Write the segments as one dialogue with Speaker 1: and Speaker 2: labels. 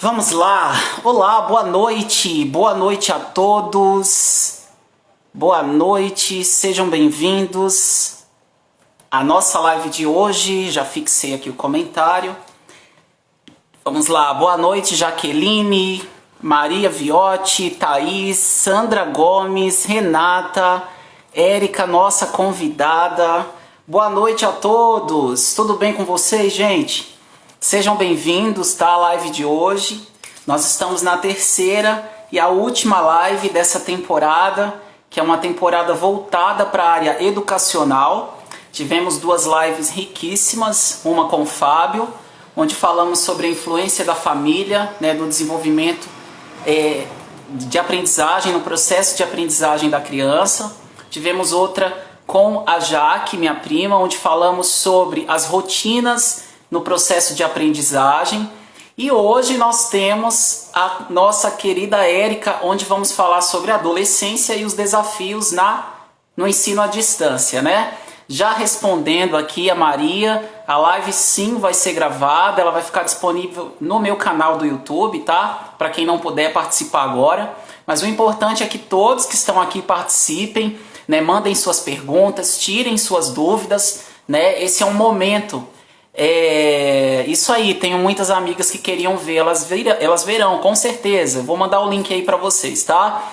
Speaker 1: Vamos lá! Olá, boa noite a todos. Boa noite, sejam bem-vindos à nossa live de hoje. Já fixei aqui o comentário. Vamos lá, boa noite, Jaqueline, Maria Viotti, Thaís, Sandra Gomes, Renata, Érica, nossa convidada. Boa noite a todos. Tudo bem com vocês, gente? Sejam bem-vindos, tá? A live de hoje. Nós estamos na terceira e a última live dessa temporada, que é uma temporada voltada para a área educacional. Tivemos duas lives riquíssimas, uma com o Fábio, onde falamos sobre a influência da família, né, do desenvolvimento de aprendizagem, no processo de aprendizagem da criança. Tivemos outra com a Jaque, minha prima, onde falamos sobre as rotinas no processo de aprendizagem. E hoje nós temos a nossa querida Érica, onde vamos falar sobre a adolescência e os desafios no ensino à distância, né? Já respondendo aqui a Maria, a live sim vai ser gravada, ela vai ficar disponível no meu canal do YouTube, tá? Para quem não puder participar agora. Mas o importante é que todos que estão aqui participem, né? Mandem suas perguntas, tirem suas dúvidas, né? Esse é um momento. Isso aí, tenho muitas amigas que queriam ver, elas verão, com certeza. Vou mandar o link aí para vocês, tá?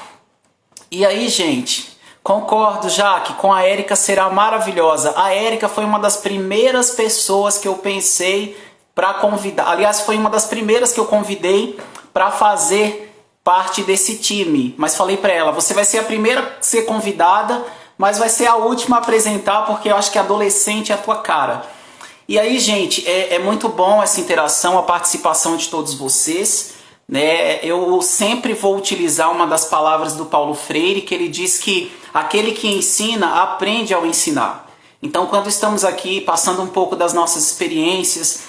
Speaker 1: E aí, gente, concordo, Jaque, com a Érica será maravilhosa. A Érica foi uma das primeiras pessoas que eu pensei para convidar. Aliás, foi uma das primeiras que eu convidei para fazer parte desse time. Mas falei para ela, você vai ser a primeira a ser convidada, mas vai ser a última a apresentar, porque eu acho que adolescente é a tua cara. E aí, gente, é muito bom essa interação, a participação de todos vocês, né? Eu sempre vou utilizar uma das palavras do Paulo Freire, que ele diz que aquele que ensina, aprende ao ensinar. Então, quando estamos aqui passando um pouco das nossas experiências,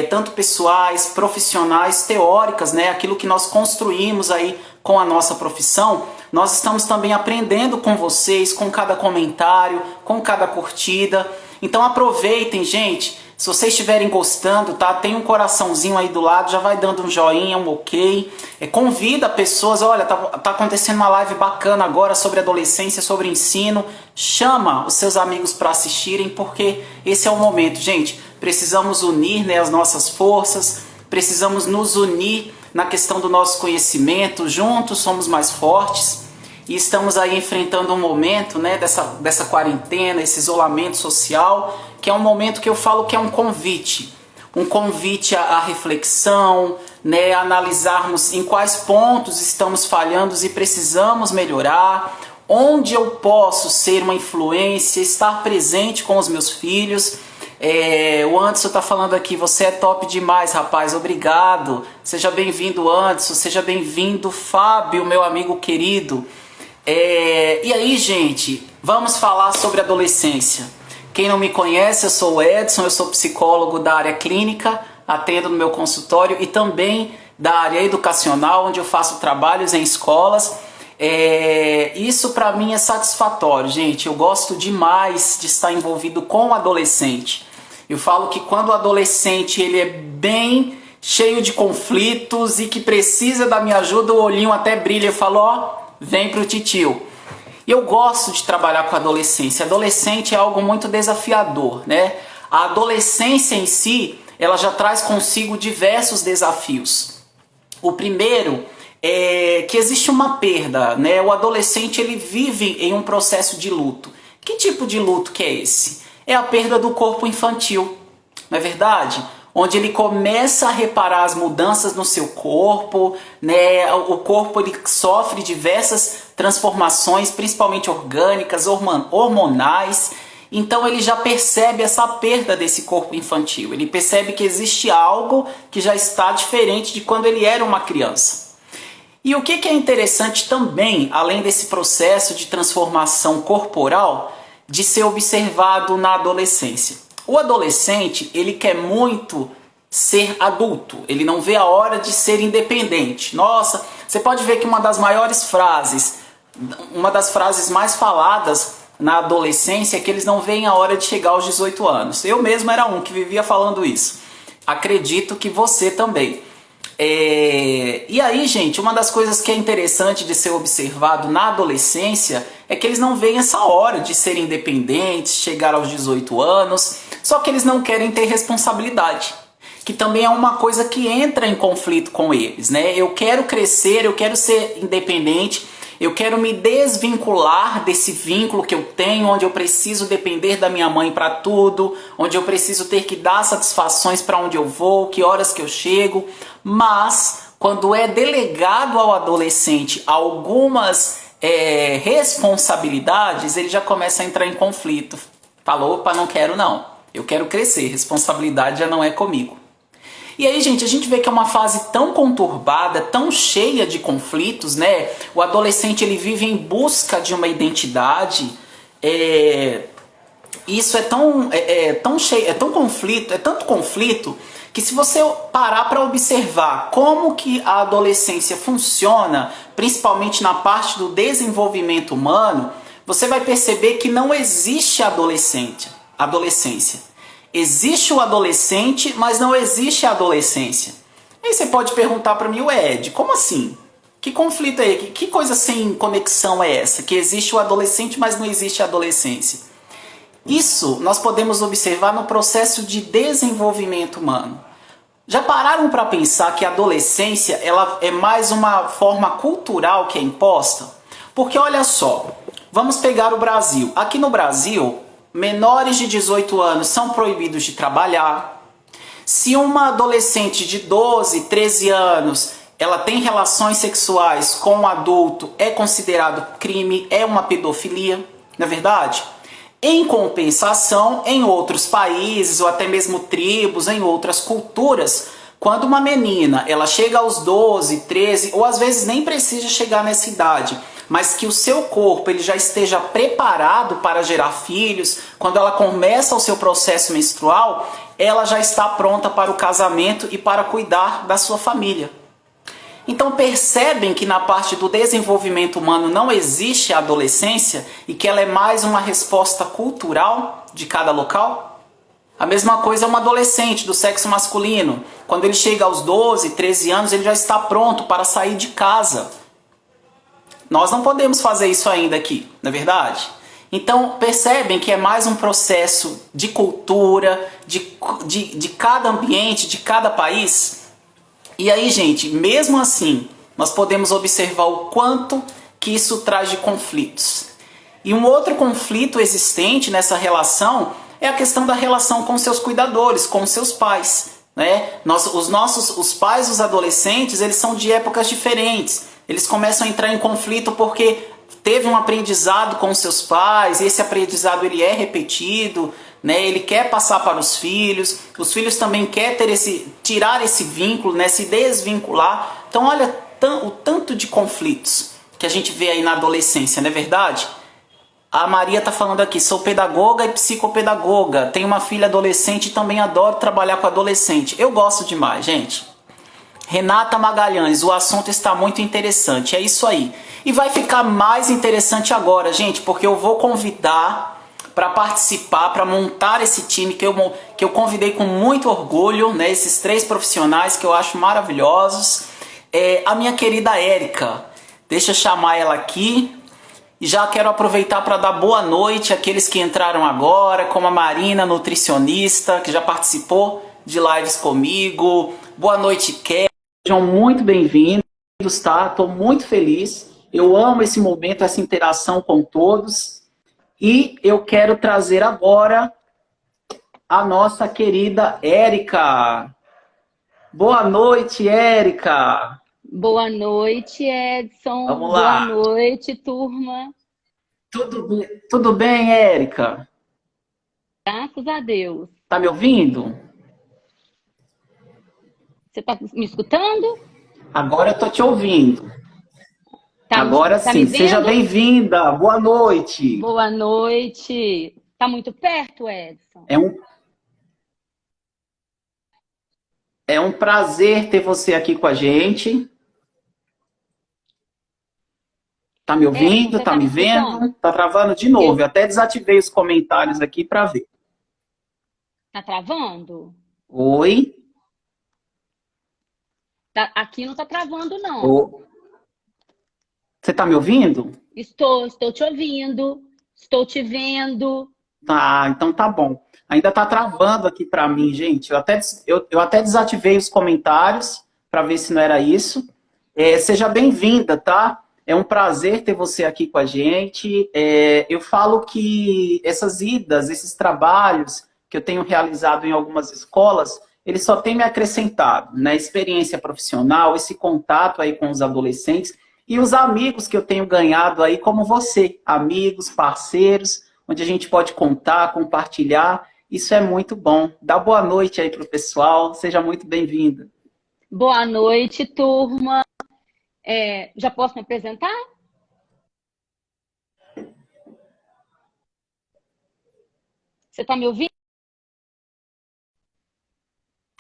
Speaker 1: tanto pessoais, profissionais, teóricas, né? Aquilo que nós construímos aí com a nossa profissão, nós estamos também aprendendo com vocês, com cada comentário, com cada curtida. Então aproveitem, gente. Se vocês estiverem gostando, tá? Tem um coraçãozinho aí do lado, já vai dando um joinha, um ok. Convida pessoas, olha, tá acontecendo uma live bacana agora sobre adolescência, sobre ensino. Chama os seus amigos para assistirem, porque esse é o momento, gente. Precisamos unir, né, as nossas forças, precisamos nos unir na questão do nosso conhecimento. Juntos somos mais fortes. E estamos aí enfrentando um momento, né, dessa quarentena, esse isolamento social, que é um momento que eu falo que é um convite à reflexão, né, a analisarmos em quais pontos estamos falhando e precisamos melhorar, onde eu posso ser uma influência, estar presente com os meus filhos. O Anderson está falando aqui, você é top demais, rapaz, obrigado. Seja bem-vindo, Anderson, seja bem-vindo, Fábio, meu amigo querido. E aí, gente, vamos falar sobre adolescência. Quem não me conhece, eu sou o Edson, eu sou psicólogo da área clínica, atendo no meu consultório e também da área educacional, onde eu faço trabalhos em escolas. Isso para mim é satisfatório, gente. Eu gosto demais de estar envolvido com o adolescente. Eu falo que quando o adolescente ele é bem cheio de conflitos e que precisa da minha ajuda, o olhinho até brilha. Eu falo, ó, vem pro titio. E eu gosto de trabalhar com adolescência. Adolescente é algo muito desafiador, né? A adolescência em si, ela já traz consigo diversos desafios. O primeiro é que existe uma perda, né? O adolescente ele vive em um processo de luto. Que tipo de luto que é esse? É a perda do corpo infantil, não é verdade? Onde ele começa a reparar as mudanças no seu corpo, né? O corpo ele sofre diversas transformações, principalmente orgânicas, hormonais. Então ele já percebe essa perda desse corpo infantil. Ele percebe que existe algo que já está diferente de quando ele era uma criança. E o que é interessante também, além desse processo de transformação corporal, de ser observado na adolescência. O adolescente, ele quer muito ser adulto, ele não vê a hora de ser independente. Nossa, você pode ver que uma das frases mais faladas na adolescência é que eles não veem a hora de chegar aos 18 anos. Eu mesmo era um que vivia falando isso. Acredito que você também. E aí, gente, uma das coisas que é interessante de ser observado na adolescência é que eles não veem essa hora de serem independentes, chegar aos 18 anos, só que eles não querem ter responsabilidade, que também é uma coisa que entra em conflito com eles, né? Eu quero crescer, eu quero ser independente, eu quero me desvincular desse vínculo que eu tenho, onde eu preciso depender da minha mãe para tudo, onde eu preciso ter que dar satisfações para onde eu vou, que horas que eu chego. Mas quando é delegado ao adolescente algumas responsabilidades, ele já começa a entrar em conflito. Falou, opa, não quero não. Eu quero crescer, responsabilidade já não é comigo. E aí, gente, a gente vê que é uma fase tão conturbada, tão cheia de conflitos, né? O adolescente, ele vive em busca de uma identidade. Isso tão cheio, é tanto conflito, que se você parar para observar como que a adolescência funciona, principalmente na parte do desenvolvimento humano, você vai perceber que não existe adolescência. Existe o adolescente, mas não existe a adolescência. Aí você pode perguntar para mim, Ed, como assim? Que conflito é esse? Que coisa sem conexão é essa? Que existe o adolescente, mas não existe a adolescência. Isso nós podemos observar no processo de desenvolvimento humano. Já pararam para pensar que a adolescência ela é mais uma forma cultural que é imposta? Porque olha só, vamos pegar o Brasil. Aqui no Brasil, menores de 18 anos são proibidos de trabalhar. Se uma adolescente de 12, 13 anos ela tem relações sexuais com um adulto, é considerado crime, é uma pedofilia, não é verdade? Em compensação, em outros países ou até mesmo tribos, em outras culturas, quando uma menina ela chega aos 12, 13 ou às vezes nem precisa chegar nessa idade, mas que o seu corpo ele já esteja preparado para gerar filhos, quando ela começa o seu processo menstrual, ela já está pronta para o casamento e para cuidar da sua família. Então percebem que na parte do desenvolvimento humano não existe a adolescência e que ela é mais uma resposta cultural de cada local? A mesma coisa é um adolescente do sexo masculino. Quando ele chega aos 12, 13 anos, ele já está pronto para sair de casa. Nós não podemos fazer isso ainda aqui, não é verdade? Então percebem que é mais um processo de cultura, de cada ambiente, de cada país. E aí, gente, mesmo assim, nós podemos observar o quanto que isso traz de conflitos. E um outro conflito existente nessa relação é a questão da relação com seus cuidadores, com seus pais, né? Os pais dos adolescentes, eles são de épocas diferentes. Eles começam a entrar em conflito porque teve um aprendizado com seus pais, e esse aprendizado ele é repetido, né? Ele quer passar para os filhos também querem tirar esse vínculo, né? Se desvincular. Então olha o tanto de conflitos que a gente vê aí na adolescência, não é verdade? A Maria está falando aqui, sou pedagoga e psicopedagoga, tenho uma filha adolescente e também adoro trabalhar com adolescente. Eu gosto demais, gente. Renata Magalhães, o assunto está muito interessante, é isso aí. E vai ficar mais interessante agora, gente, porque eu vou convidar para participar, para montar esse time que eu convidei com muito orgulho, né? Esses 3 profissionais que eu acho maravilhosos. A minha querida Érica, deixa eu chamar ela aqui. E já quero aproveitar para dar boa noite àqueles que entraram agora, como a Marina, nutricionista, que já participou de lives comigo. Boa noite, Kelly. Sejam muito bem-vindos, tá? Estou muito feliz. Eu amo esse momento, essa interação com todos. E eu quero trazer agora a nossa querida Érica. Boa noite, Érica.
Speaker 2: Boa noite, Edson.
Speaker 1: Vamos lá.
Speaker 2: Boa noite, turma.
Speaker 1: Tudo bem, Érica?
Speaker 2: Graças a Deus.
Speaker 1: Tá me ouvindo?
Speaker 2: Você está me escutando?
Speaker 1: Agora eu tô te ouvindo. Agora
Speaker 2: Tá
Speaker 1: sim,
Speaker 2: me
Speaker 1: seja
Speaker 2: vendo?
Speaker 1: bem-vinda. Boa noite.
Speaker 2: Boa noite. Tá muito perto, Edson?
Speaker 1: É um prazer ter você aqui com a gente. Tá me
Speaker 2: Edson,
Speaker 1: ouvindo?
Speaker 2: você
Speaker 1: Tá
Speaker 2: tá me
Speaker 1: me
Speaker 2: escutando?
Speaker 1: vendo? Tá travando de novo. Eu
Speaker 2: Eu...
Speaker 1: até desativei os comentários aqui para ver.
Speaker 2: Tá travando?
Speaker 1: Oi?
Speaker 2: Aqui não tá travando, não.
Speaker 1: Ô, você tá me ouvindo?
Speaker 2: Estou te ouvindo, estou te vendo.
Speaker 1: Tá, então tá bom. Ainda tá travando aqui para mim, gente. Eu até desativei os comentários para ver se não era isso. Seja bem-vinda, tá? É um prazer ter você aqui com a gente. Eu falo que essas idas, esses trabalhos que eu tenho realizado em algumas escolas, eles só têm me acrescentado, né? Experiência profissional, esse contato aí com os adolescentes e os amigos que eu tenho ganhado aí, como você, amigos, parceiros, onde a gente pode contar, compartilhar. Isso é muito bom. Dá boa noite aí para o pessoal. Seja muito bem-vinda.
Speaker 2: Boa noite, turma. Já posso me apresentar? Você está me ouvindo?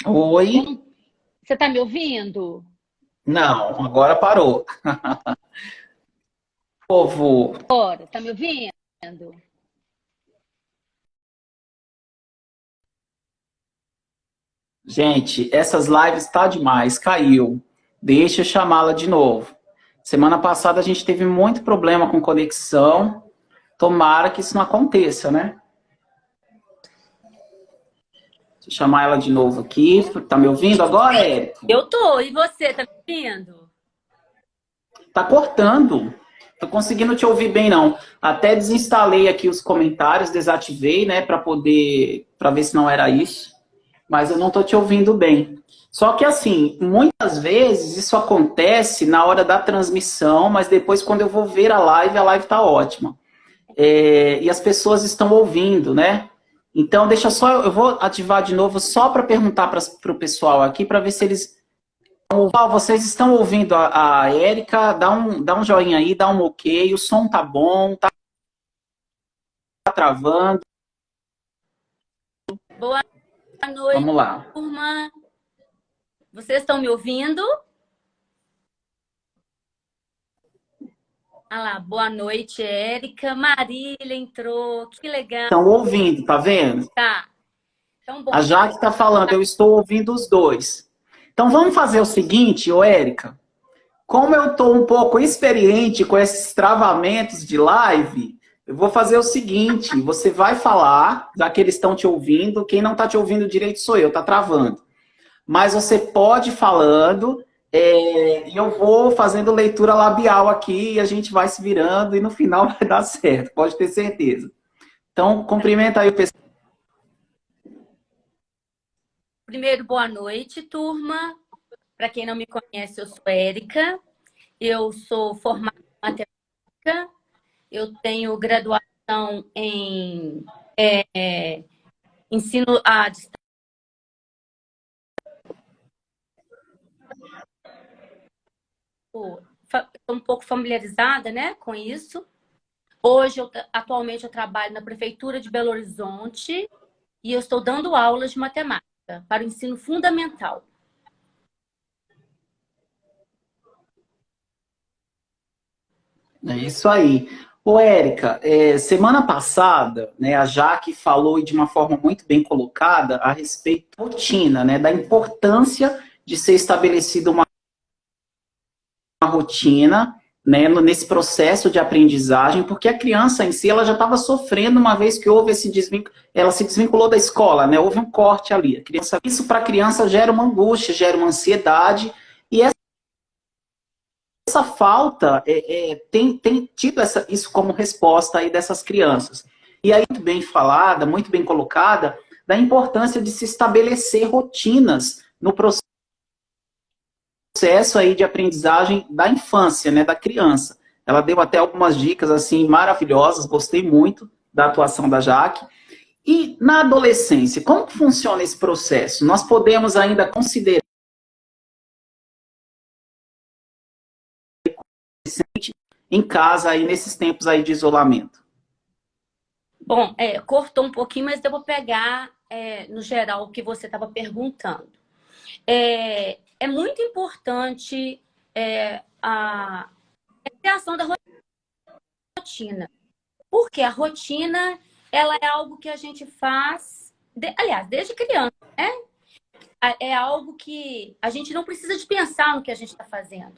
Speaker 1: Oi?
Speaker 2: Você está me ouvindo?
Speaker 1: Não, agora parou. Povo,
Speaker 2: Ora, está me ouvindo?
Speaker 1: gente, essas lives tá demais, caiu. Deixa eu chamá-la de novo. Semana passada a gente teve muito problema com conexão. Tomara que isso não aconteça, né? Deixa eu chamar ela de novo aqui. Tá me ouvindo agora, Érico?
Speaker 3: Eu tô, e você, tá me ouvindo?
Speaker 1: Tá cortando. Tô conseguindo te ouvir bem, não. Até desinstalei aqui os comentários, desativei, né, para ver se não era isso. Mas eu não tô te ouvindo bem. Só que assim, muitas vezes isso acontece na hora da transmissão, mas depois quando eu vou ver a live tá ótima. E as pessoas estão ouvindo, né? Então deixa só, eu vou ativar de novo só para perguntar para o pessoal aqui para ver se eles vocês estão ouvindo a Érica? Dá um joinha aí, dá um ok. O som tá bom, tá travando.
Speaker 3: Boa noite,
Speaker 1: Vamos lá.
Speaker 3: turma. Vocês estão me ouvindo? Ah lá, boa noite, Érica. Marília entrou, que legal.
Speaker 1: Estão ouvindo, tá vendo?
Speaker 3: Tá, então bom.
Speaker 1: A Jaque está falando, eu estou ouvindo os dois. Então vamos fazer o seguinte, ô Érica. Como eu estou um pouco experiente com esses travamentos de live, eu vou fazer o seguinte: você vai falar, já que eles estão te ouvindo, quem não está te ouvindo direito sou eu, tá travando. Mas você pode ir falando, e eu vou fazendo leitura labial aqui, e a gente vai se virando, e no final vai dar certo, pode ter certeza. Então, cumprimenta aí o pessoal.
Speaker 3: Primeiro, boa noite, turma. Para quem não me conhece, eu sou Érica. Eu sou formada em matemática. Eu tenho graduação em ensino à distância. Estou um pouco familiarizada, né, com isso. Hoje, atualmente, eu trabalho na Prefeitura de Belo Horizonte e eu estou dando aulas de matemática para o ensino fundamental.
Speaker 1: É isso aí. Ô, Érica, semana passada, né, a Jaque falou de uma forma muito bem colocada a respeito da rotina, né, da importância de ser estabelecida uma rotina, né, nesse processo de aprendizagem, porque a criança em si ela já estava sofrendo uma vez que houve esse desvínculo, ela se desvinculou da escola, né, houve um corte ali. Isso para a criança gera uma angústia, gera uma ansiedade, e essa falta tem tido isso como resposta aí dessas crianças. E aí, muito bem falada, muito bem colocada, da importância de se estabelecer rotinas no processo aí de aprendizagem da infância, né, da criança. Ela deu até algumas dicas assim maravilhosas, gostei muito da atuação da Jaque. E na adolescência, como que funciona esse processo? Nós podemos ainda considerar em casa aí nesses tempos aí de isolamento?
Speaker 3: Bom, cortou um pouquinho, mas eu vou pegar, no geral, o que você estava perguntando. É muito importante a criação da rotina. Porque a rotina, ela é algo que a gente faz, aliás, desde criança, né? é algo que a gente não precisa de pensar no que a gente está fazendo.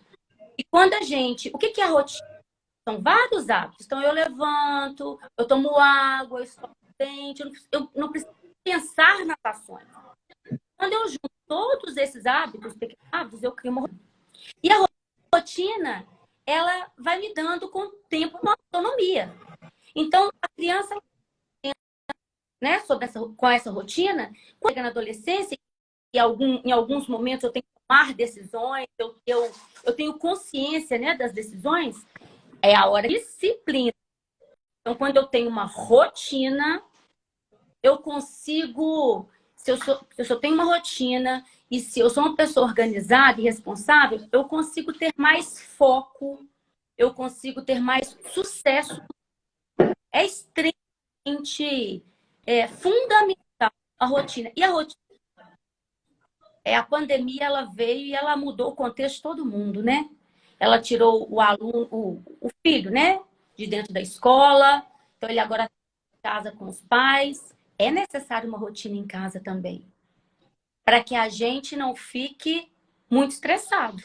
Speaker 3: E quando a gente... O que que é a rotina? São vários hábitos. Então, eu levanto, eu tomo água, eu escovo o dente, eu não preciso pensar nas ações. Quando eu junto todos esses hábitos, pequenos hábitos, eu crio uma rotina. E a rotina, ela vai me dando com o tempo uma autonomia. Então, a criança, né, com essa rotina, quando chega na adolescência, e em alguns momentos eu tenho que tomar decisões, eu tenho consciência, né, das decisões, é a hora de disciplina. Então, quando eu tenho uma rotina, eu consigo... Se eu tenho uma rotina e se eu sou uma pessoa organizada e responsável, eu consigo ter mais foco, eu consigo ter mais sucesso. É extremamente fundamental a rotina. E a rotina, a pandemia, ela veio e ela mudou o contexto de todo mundo, né? Ela tirou o aluno, o filho, né? De dentro da escola. Então, ele agora está em casa com os pais. É necessário uma rotina em casa também, para que a gente não fique muito estressado.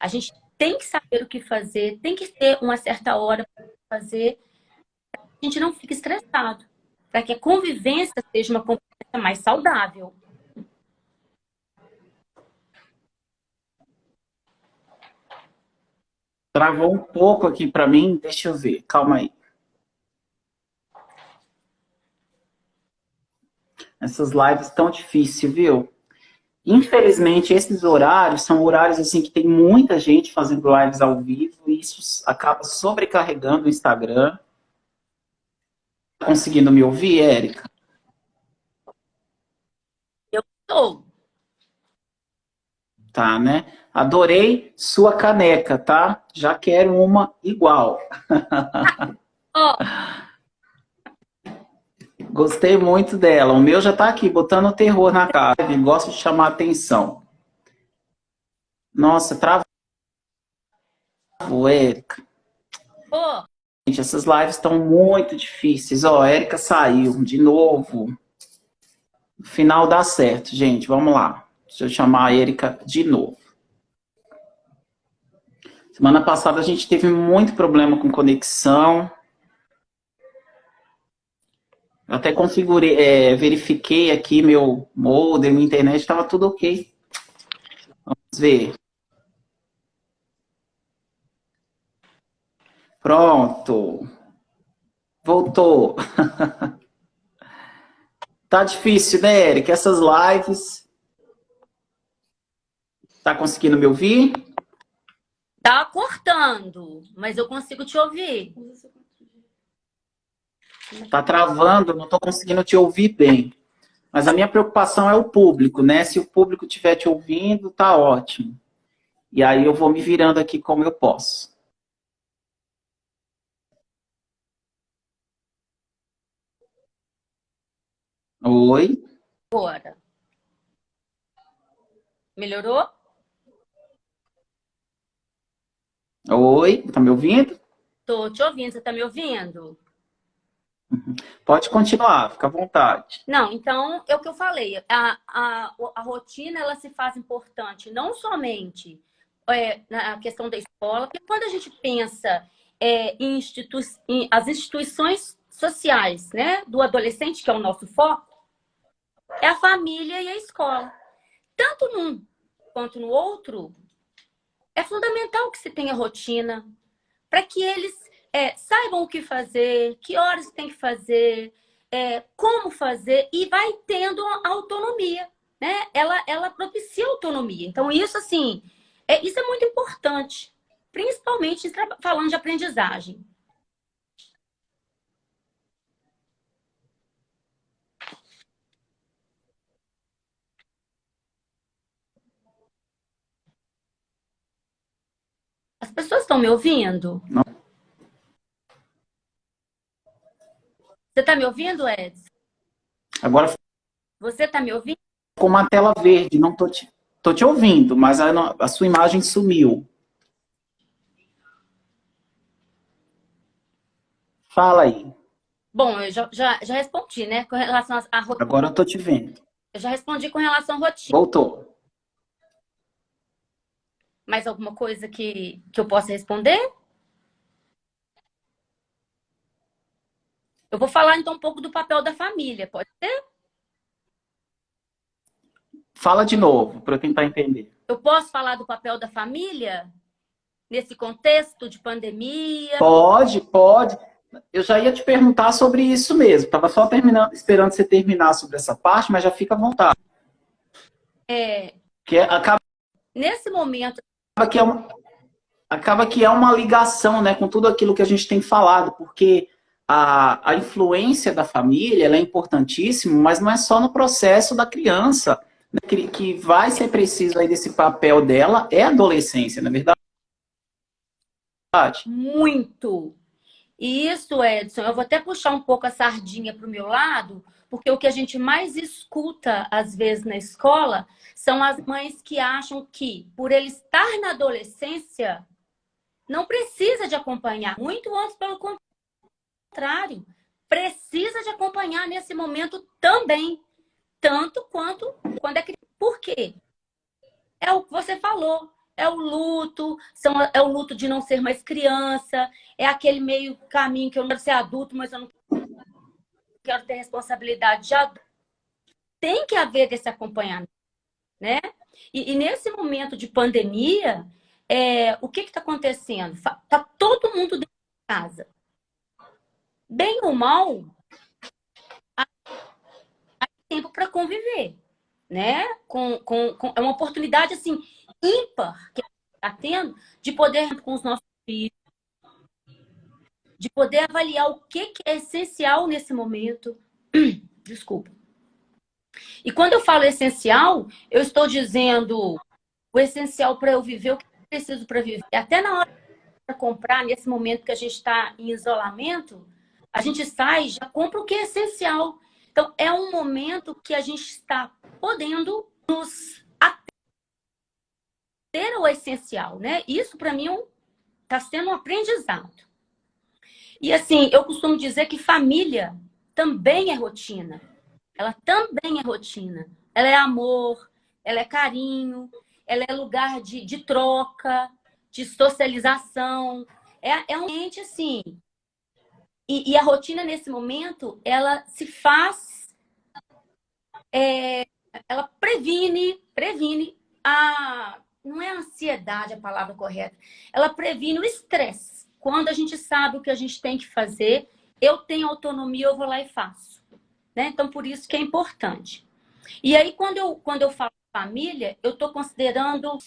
Speaker 3: A gente tem que saber o que fazer, tem que ter uma certa hora para fazer, para que a gente não fique estressado, para que a convivência seja uma convivência mais saudável.
Speaker 1: Travou um pouco aqui para mim, deixa eu ver, calma aí. Essas lives estão difíceis, viu? Infelizmente, esses horários são horários assim que tem muita gente fazendo lives ao vivo e isso acaba sobrecarregando o Instagram. Tá conseguindo me ouvir, Érica?
Speaker 3: Eu estou.
Speaker 1: Tá, né? Adorei sua caneca, tá? Já quero uma igual.
Speaker 3: Oh,
Speaker 1: Gostei muito dela. O meu já tá aqui, botando terror na cara. Ele gosta de chamar atenção. Nossa, travou, Érica.
Speaker 3: oh.
Speaker 1: Gente, essas lives estão muito difíceis. Ó, a Érica saiu de novo. No final dá certo, gente. Vamos lá. Deixa eu chamar a Érica de novo. Semana passada a gente teve muito problema com conexão. Eu até configurei, verifiquei aqui meu modem, minha internet, estava tudo ok. Vamos ver. Pronto. Voltou. Tá difícil, né, Eric? Essas lives. Tá conseguindo me ouvir?
Speaker 3: Tá cortando, mas eu consigo te ouvir.
Speaker 1: Tá travando, não tô conseguindo te ouvir bem. Mas a minha preocupação é o público, né? Se o público estiver te ouvindo, tá ótimo. E aí eu vou me virando aqui como eu posso. Oi?
Speaker 3: Agora. Melhorou?
Speaker 1: Oi? Tá me ouvindo?
Speaker 3: Tô te ouvindo. Você tá me ouvindo?
Speaker 1: Pode continuar, fica à vontade.
Speaker 3: Não, então é o que eu falei. A rotina, ela se faz importante não somente na questão da escola, porque quando a gente pensa em as instituições sociais, né, do adolescente, que é o nosso foco, é a família e a escola. Tanto num quanto no outro, é fundamental que se tenha rotina para que eles saibam o que fazer, que horas tem que fazer, como fazer, e vai tendo a autonomia, né? Ela propicia autonomia. Então, isso, assim, isso é muito importante, principalmente falando de aprendizagem. As pessoas estão me ouvindo?
Speaker 1: Não.
Speaker 3: Você está me ouvindo, Edson?
Speaker 1: Agora
Speaker 3: Você está me ouvindo?
Speaker 1: ficou uma tela verde, não tô te ouvindo, mas a sua imagem sumiu. Fala aí.
Speaker 3: Bom, eu já respondi, né? Com relação à rotina.
Speaker 1: Agora eu tô te vendo.
Speaker 3: Eu já respondi com relação à rotina.
Speaker 1: Voltou.
Speaker 3: Mais alguma coisa que eu possa responder? Eu vou falar então um pouco do papel da família, pode ser?
Speaker 1: Fala de novo, para eu tentar entender.
Speaker 3: Eu posso falar do papel da família nesse contexto de pandemia?
Speaker 1: Pode, pode. Eu já ia te perguntar sobre isso mesmo. Estava só terminando, esperando você terminar sobre essa parte, mas já fica à vontade. Acaba
Speaker 3: Nesse momento,
Speaker 1: que é acaba que é uma ligação, né, com tudo aquilo que a gente tem falado, porque a influência da família ela é importantíssima, mas não é só no processo da criança, né, que vai ser preciso aí desse papel dela, é a adolescência, não é verdade?
Speaker 3: muito. E isso, Edson, eu vou até puxar um pouco a sardinha para o meu lado, porque o que a gente mais escuta, às vezes, na escola, são as mães que acham que, por ele estar na adolescência, não precisa de acompanhar. Muito antes, pelo contrário. Precisa de acompanhar nesse momento também. Tanto quanto quando é criança. Por quê? É o que você falou. É o luto, é o luto de não ser mais criança, é aquele meio caminho que eu não quero ser adulto, mas eu não quero ter responsabilidade de adulto. Tem que haver esse acompanhamento, né? E nesse momento de pandemia, o que está acontecendo? Está todo mundo dentro de casa. Bem ou mal, há tempo para conviver, né? É uma oportunidade assim ímpar que a gente está tendo de poder com os nossos filhos, de poder avaliar o que é essencial nesse momento. Desculpa. E quando eu falo essencial, eu estou dizendo o essencial para eu viver, o que eu preciso para viver. Até na hora de comprar, nesse momento que a gente está em isolamento, a gente sai e já compra o que é essencial. Então, é um momento que a gente está podendo nos ater ao essencial, né? Isso, para mim, está sendo um aprendizado. E, assim, eu costumo dizer que família também é rotina. Ela também é rotina. Ela é amor, ela é carinho, ela é lugar de troca, de socialização. É um ambiente, assim. E a rotina, nesse momento, ela se faz... ela previne a... Não é a ansiedade a palavra correta. Ela previne o estresse. Quando a gente sabe o que a gente tem que fazer, eu tenho autonomia, eu vou lá e faço. Né? Então, por isso que é importante. E aí, quando eu falo família, eu estou considerando...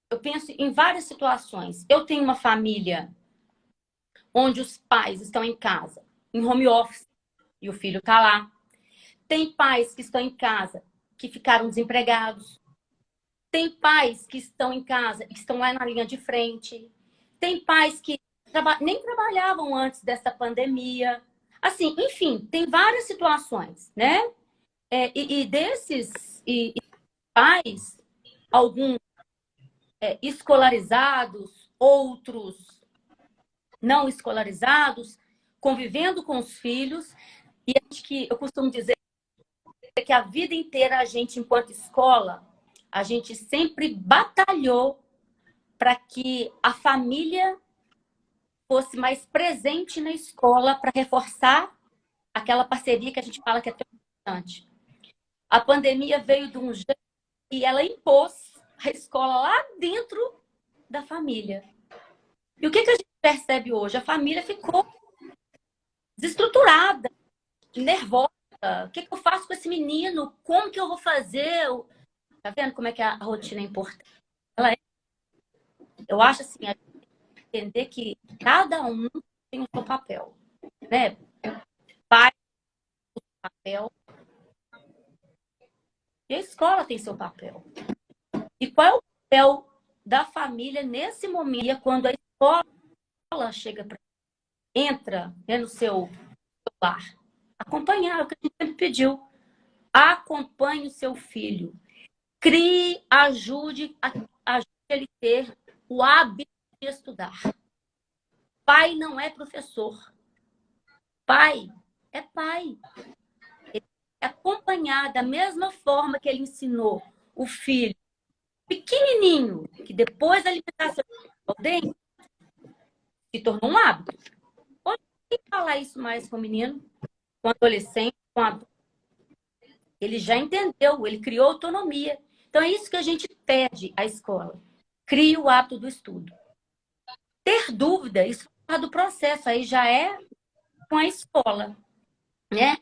Speaker 3: Eu penso em várias situações. Eu tenho uma família onde os pais estão em casa, em home office, e o filho está lá. Tem pais que estão em casa, que ficaram desempregados. Tem pais que estão em casa e que estão lá na linha de frente. Tem pais que nem trabalhavam antes dessa pandemia. Assim, enfim, tem várias situações, né? Desses pais, alguns escolarizados, outros não escolarizados, convivendo com os filhos. E acho que eu costumo dizer que a vida inteira a gente, enquanto escola, a gente sempre batalhou para que a família fosse mais presente na escola para reforçar aquela parceria que a gente fala que é tão importante. A pandemia veio de um jeito e ela impôs a escola lá dentro da família. E o que a gente percebe hoje? A família ficou desestruturada, nervosa. O que eu faço com esse menino? Como que eu vou fazer? Tá vendo como é que a rotina é importante? Eu acho assim, a gente entender que cada um tem o seu papel, né? Pai tem o seu papel e a escola tem seu papel. E qual é o papel da família nesse momento, quando a escola entra, né, no seu lar? Acompanhar, é o que a gente sempre pediu. Acompanhe o seu filho. Crie, ajude ele a ter o hábito de estudar. Pai não é professor. Pai é pai. Ele acompanhar da mesma forma que ele ensinou o filho pequenininho, que depois da alimentação ao dente, se tornou um hábito. Hoje, tem que falar isso mais com o menino, com o adolescente, com o adulto. Ele já entendeu, ele criou autonomia. Então, é isso que a gente pede à escola. Crie o hábito do estudo. Ter dúvida, isso é do processo, aí já é com a escola, né?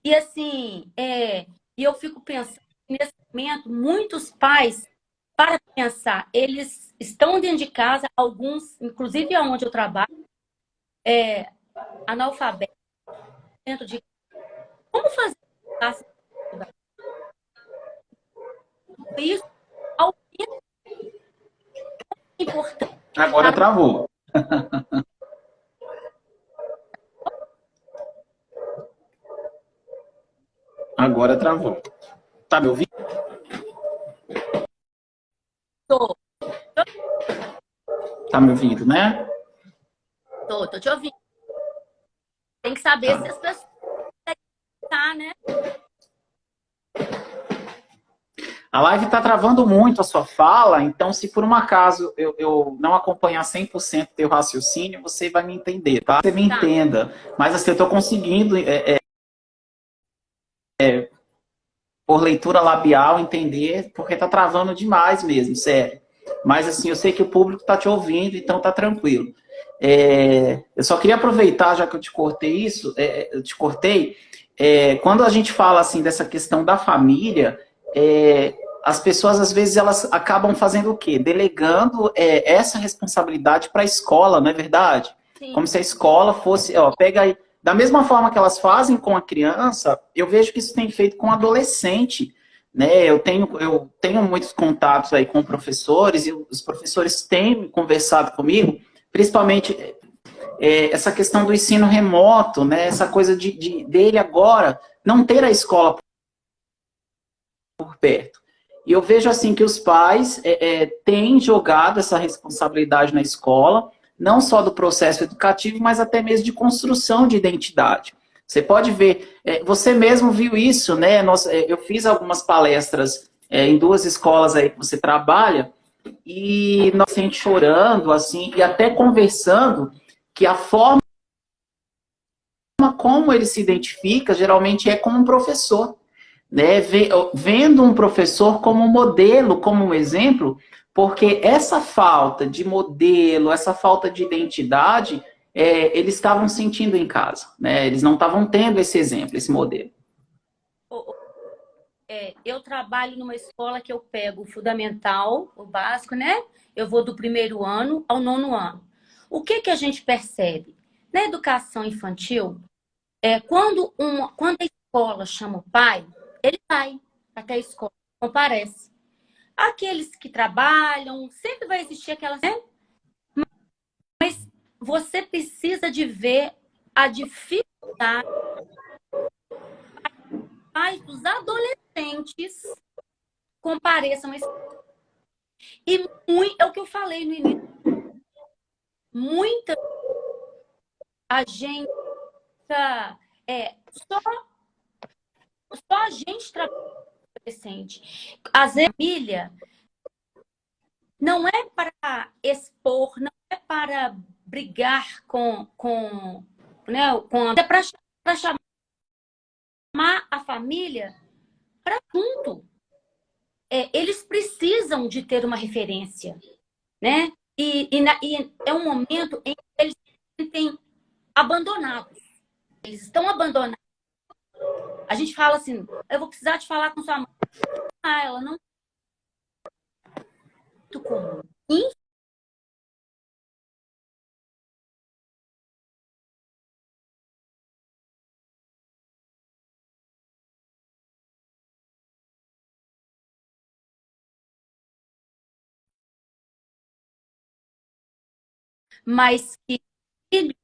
Speaker 3: E assim, e eu fico pensando, nesse momento, muitos pais, para pensar, eles estão dentro de casa, alguns, inclusive onde eu trabalho, analfabetos, dentro de como fazer isso ao mesmo tempo importante.
Speaker 1: Agora travou. Agora travou. Tá me ouvindo?
Speaker 3: Tô
Speaker 1: Tá me ouvindo, né?
Speaker 3: tô te ouvindo. Tem que saber se as pessoas tá, né?
Speaker 1: A live tá travando muito a sua fala, então se por um acaso eu não acompanhar 100% teu raciocínio, você vai me entender, tá? Você me entenda. Mas assim, eu tô conseguindo, por leitura labial, entender, porque tá travando demais mesmo, sério. Mas assim, eu sei que o público tá te ouvindo, então tá tranquilo. Eu só queria aproveitar, já que eu te cortei isso, eu te cortei, quando a gente fala assim dessa questão da família, as pessoas às vezes elas acabam fazendo o quê? Delegando essa responsabilidade para a escola, não é verdade?
Speaker 3: Sim.
Speaker 1: Como se a escola fosse, pega aí, da mesma forma que elas fazem com a criança, eu vejo que isso tem feito com o adolescente, né? Eu tenho muitos contatos aí com professores, e os professores têm conversado comigo, principalmente essa questão do ensino remoto, né? Essa coisa dele agora não ter a escola por perto. E eu vejo assim que os pais têm jogado essa responsabilidade na escola, não só do processo educativo, mas até mesmo de construção de identidade. Você pode ver, você mesmo viu isso, né? Eu fiz algumas palestras em 2 escolas aí que você trabalha, e nós gente chorando, assim, e até conversando, que a forma como ele se identifica, geralmente é como um professor, né? Vendo um professor como um modelo, como um exemplo, porque essa falta de modelo, essa falta de identidade, eles estavam sentindo em casa, né? Eles não estavam tendo esse exemplo, esse modelo.
Speaker 3: Eu trabalho numa escola que eu pego o fundamental, o básico, né? Eu vou do 1º ano ao 9º ano. O que a gente percebe? Na educação infantil, quando a escola chama o pai, ele vai até a escola, comparece. Aqueles que trabalham, sempre vai existir aquelas, né? Mas você precisa de ver a dificuldade dos adolescentes compareçam a escola. E é o que eu falei no início. Muita gente só a gente trabalha com adolescente. Às vezes, a família não é para expor, não é para brigar é para chamar a família para junto. Eles precisam de ter uma referência, né? E é um momento em que eles se sentem abandonados. Eles estão abandonados. A gente fala assim, eu vou precisar de falar com sua mãe. Ela não é muito comum. Mas que ele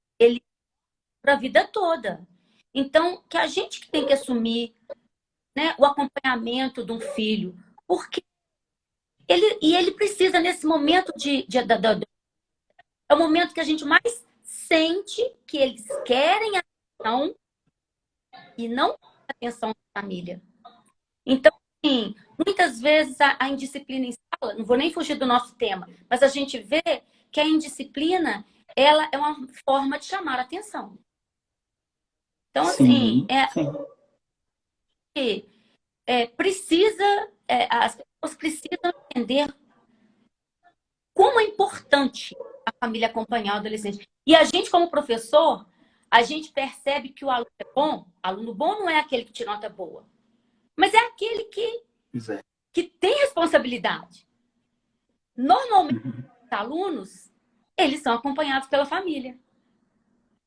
Speaker 3: para a vida toda. Então, que a gente que tem que assumir, né, o acompanhamento de um filho, porque ele precisa, nesse momento é o momento que a gente mais sente que eles querem atenção e não atenção da família. Então, assim, muitas vezes a indisciplina em sala, não vou nem fugir do nosso tema, mas a gente vê que a indisciplina, ela é uma forma de chamar a atenção. Então, assim,
Speaker 1: Sim, sim.
Speaker 3: as pessoas precisam entender como é importante a família acompanhar o adolescente. E a gente, como professor, a gente percebe que o aluno é bom. Aluno bom não é aquele que tira nota boa, mas é aquele
Speaker 1: Pois é.
Speaker 3: que tem responsabilidade. Normalmente,
Speaker 1: Uhum.
Speaker 3: os alunos, eles são acompanhados pela família.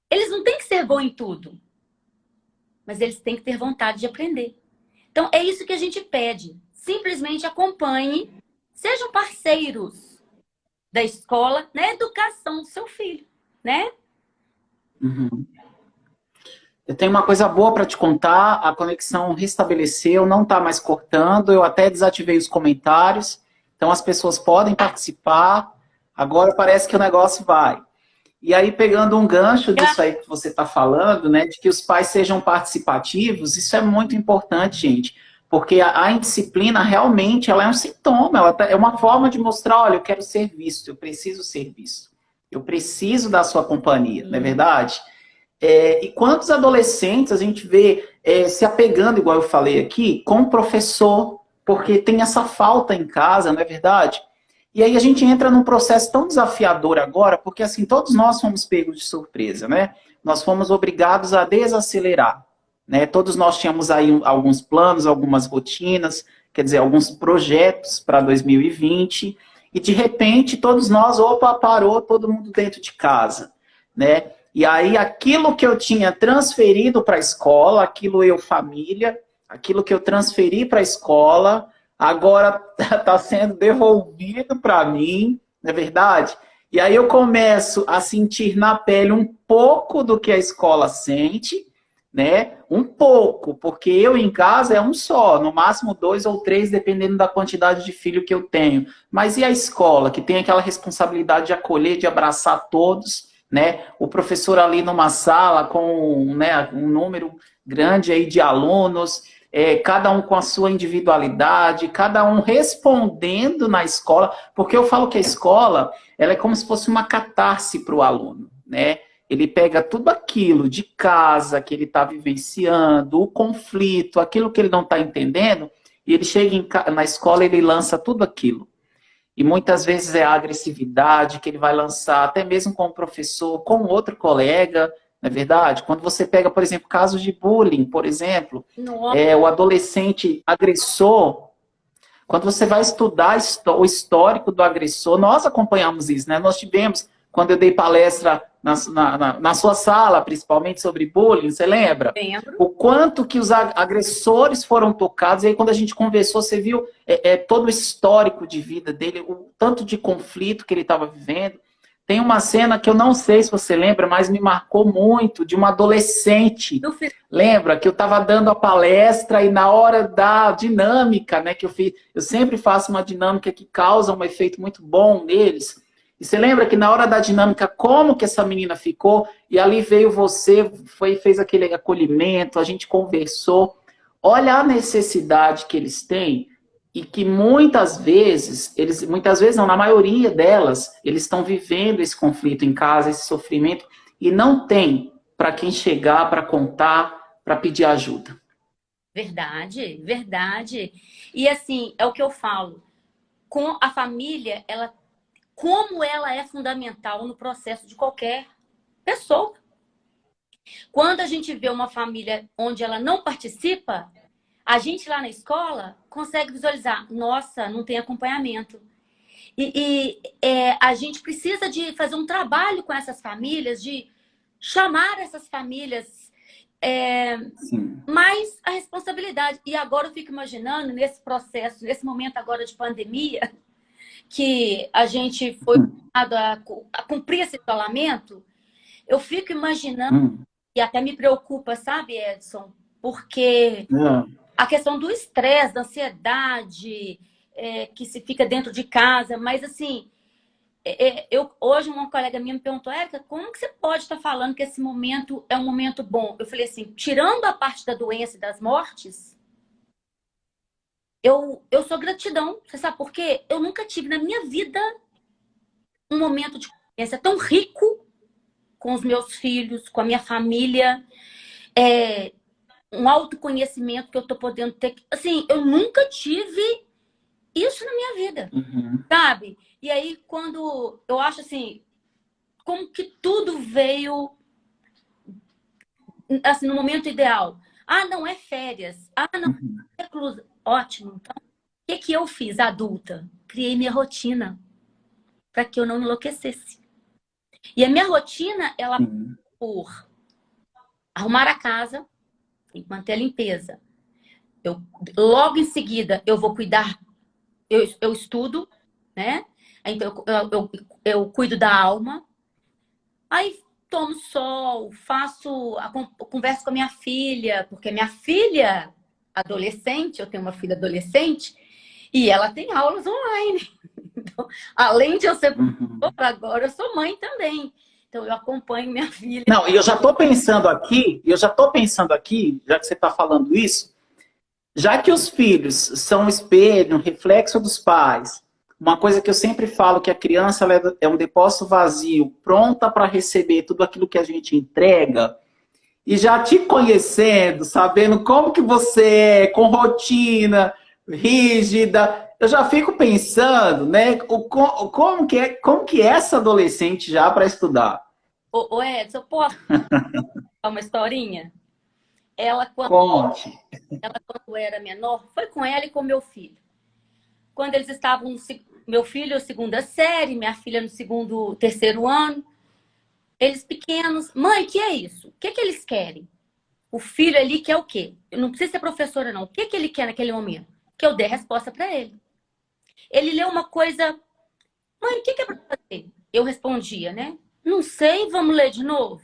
Speaker 3: Eles não têm que ser bons em tudo, mas eles têm que ter vontade de aprender. Então, é isso que a gente pede. Simplesmente acompanhe, sejam parceiros da escola na educação do seu filho, né?
Speaker 1: Uhum. Eu tenho uma coisa boa para te contar, a conexão restabeleceu, não está mais cortando, eu até desativei os comentários, então as pessoas podem participar, agora parece que o negócio vai. E aí, pegando um gancho disso aí que você está falando, né, de que os pais sejam participativos, isso é muito importante, gente, porque a indisciplina realmente ela é um sintoma, é uma forma de mostrar, olha, eu quero ser visto, eu preciso ser visto, eu preciso da sua companhia, não é verdade? E quantos adolescentes a gente vê se apegando, igual eu falei aqui, com o professor, porque tem essa falta em casa, não é verdade? E aí a gente entra num processo tão desafiador agora, porque assim, todos nós fomos pegos de surpresa, né? Nós fomos obrigados a desacelerar, né? Todos nós tínhamos aí alguns planos, algumas rotinas, quer dizer, alguns projetos para 2020, e de repente todos nós, opa, parou todo mundo dentro de casa, né? E aí aquilo que eu tinha transferido para a escola, aquilo eu família, aquilo que eu transferi para a escola, agora está sendo devolvido para mim, não é verdade? E aí eu começo a sentir na pele um pouco do que a escola sente, né? Um pouco, porque eu em casa é um só, no máximo 2 ou 3, dependendo da quantidade de filho que eu tenho. Mas e a escola, que tem aquela responsabilidade de acolher, de abraçar todos, né? O professor ali numa sala com, né, um número grande aí de alunos, cada um com a sua individualidade, cada um respondendo na escola, porque eu falo que a escola ela é como se fosse uma catarse para o aluno, né? Ele pega tudo aquilo de casa que ele está vivenciando, o conflito, aquilo que ele não está entendendo, e ele chega na escola e ele lança tudo aquilo. E muitas vezes é a agressividade que ele vai lançar, até mesmo com o professor, com outro colega, não é verdade? Quando você pega, por exemplo, casos de bullying, por exemplo, o adolescente agressor, quando você vai estudar o histórico do agressor, nós acompanhamos isso, né? Nós tivemos, quando eu dei palestra na sua sala, principalmente sobre bullying, você lembra?
Speaker 3: Lembro.
Speaker 1: O quanto que os agressores foram tocados, e aí quando a gente conversou, você viu todo o histórico de vida dele, o tanto de conflito que ele estava vivendo. Tem uma cena que eu não sei se você lembra, mas me marcou muito, de uma adolescente. Lembra que eu estava dando a palestra e na hora da dinâmica, né, que eu fiz, eu sempre faço uma dinâmica que causa um efeito muito bom neles. E você lembra que na hora da dinâmica, como que essa menina ficou? E ali veio você, fez aquele acolhimento, a gente conversou. Olha a necessidade que eles têm e que muitas vezes não, na maioria delas, eles estão vivendo esse conflito em casa, esse sofrimento, e não tem para quem chegar, para contar, para pedir ajuda.
Speaker 3: Verdade, verdade. E assim, é o que eu falo. Com a família, como ela é fundamental no processo de qualquer pessoa. Quando a gente vê uma família onde ela não participa, a gente lá na escola consegue visualizar, nossa, não tem acompanhamento. A gente precisa de fazer um trabalho com essas famílias, de chamar essas famílias mais a responsabilidade. E agora eu fico imaginando nesse processo, nesse momento agora de pandemia, que a gente foi obrigado a cumprir esse isolamento, eu fico imaginando, e até me preocupa, sabe, Edson? Porque a questão do estresse, da ansiedade, que se fica dentro de casa, mas assim, hoje uma colega minha me perguntou, Érica, como que você pode estar falando que esse momento é um momento bom? Eu falei assim, tirando a parte da doença e das mortes, eu sou gratidão. Você sabe por quê? Eu nunca tive na minha vida um momento de convivência tão rico com os meus filhos, com a minha família, um autoconhecimento que eu tô podendo ter. Assim, eu nunca tive isso na minha vida, sabe? E aí, quando eu acho assim, como que tudo veio assim, no momento ideal. Ah, não é férias. Ah, não é reclusa. Ótimo. Então, o que eu fiz, adulta? Criei minha rotina para que eu não enlouquecesse. E a minha rotina, ela por arrumar a casa e manter a limpeza. Logo em seguida, eu vou cuidar, eu estudo, né? Então, eu cuido da alma. Aí tomo sol, converso com a minha filha, porque minha filha adolescente, eu tenho uma filha adolescente, e ela tem aulas online. Então, além de eu ser professora, agora eu sou mãe também. Então, eu acompanho minha filha.
Speaker 1: Não, e eu já estou pensando aqui, já que você está falando isso, já que os filhos são um espelho, um reflexo dos pais, uma coisa que eu sempre falo, que a criança ela é um depósito vazio, pronta para receber tudo aquilo que a gente entrega, e já te conhecendo, sabendo como que você é, com rotina, rígida, eu já fico pensando, né, como que é essa adolescente já para estudar?
Speaker 3: Ô Edson, eu posso contar uma historinha?
Speaker 1: Conte.
Speaker 3: Ela, quando era menor, foi com ela e com meu filho. Quando eles estavam meu filho, segunda série, minha filha no terceiro ano, eles pequenos. Mãe, que é isso? O que eles querem? O filho ali quer o quê? Eu não preciso ser professora, não. O que ele quer naquele momento? Que eu dê a resposta para ele. Ele leu uma coisa. Mãe, o que é para fazer? Eu respondia, né? Não sei, vamos ler de novo?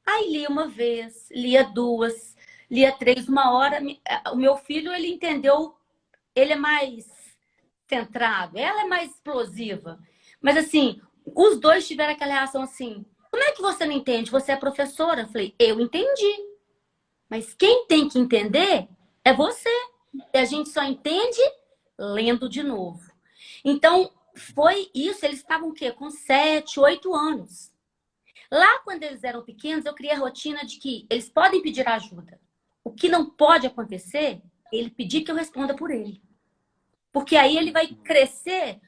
Speaker 3: Aí lia uma vez, lia duas, lia três, uma hora. O meu filho, ele entendeu, ele é mais centrado, ela é mais explosiva. Mas assim, os dois tiveram aquela reação assim, como é que você não entende? Você é professora? Eu falei, eu entendi. Mas quem tem que entender é você. E a gente só entende lendo de novo. Então, foi isso. Eles estavam o quê? Com 7, 8 anos. Lá, quando eles eram pequenos, eu criei a rotina de que eles podem pedir ajuda. O que não pode acontecer é ele pedir que eu responda por ele. Porque aí ele vai crescer,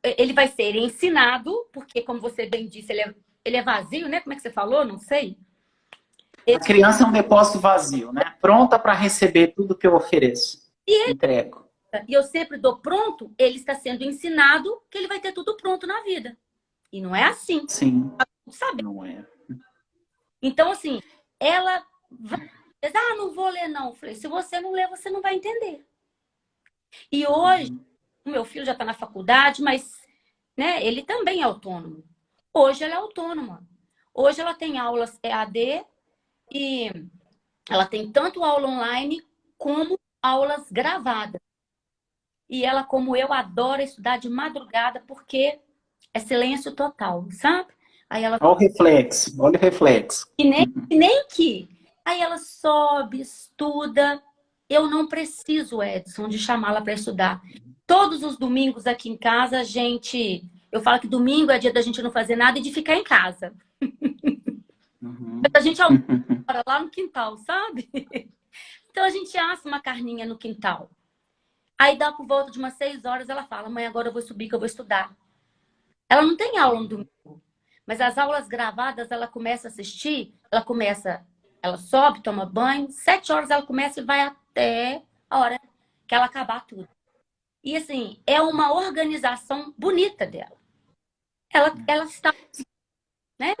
Speaker 3: ele vai ser ensinado, porque, como você bem disse, ele é vazio, né? Como é que você falou? Não sei.
Speaker 1: A criança é um depósito vazio, né? Pronta para receber tudo que eu ofereço. Entrego.
Speaker 3: E eu sempre dou pronto, ele está sendo ensinado que ele vai ter tudo pronto na vida. E não é assim.
Speaker 1: Sim.
Speaker 3: Sabe?
Speaker 1: Não é.
Speaker 3: Então, assim, ela vai dizer, não vou ler, não. Eu falei, se você não ler, você não vai entender. E hoje, o meu filho já está na faculdade, mas né, ele também é autônomo. Hoje ela é autônoma. Hoje ela tem aulas EAD e ela tem tanto aula online como aulas gravadas. E ela, como eu, adora estudar de madrugada porque é silêncio total, sabe? Aí ela...
Speaker 1: Olha o reflexo, olha o reflexo.
Speaker 3: E nem que. Aí ela sobe, estuda. Eu não preciso, Edson, de chamá-la para estudar. Todos os domingos aqui em casa, a gente... Eu falo que domingo é dia da gente não fazer nada e de ficar em casa. A gente almoça lá no quintal, sabe? Então a gente assa uma carninha no quintal. Aí dá por volta de umas 6 horas, ela fala, mãe, agora eu vou subir que eu vou estudar. Ela não tem aula no domingo. Mas as aulas gravadas, ela começa a assistir, ela sobe, toma banho, 7 horas ela começa e vai até a hora que ela acabar tudo. E assim, é uma organização bonita dela. Ela está, né?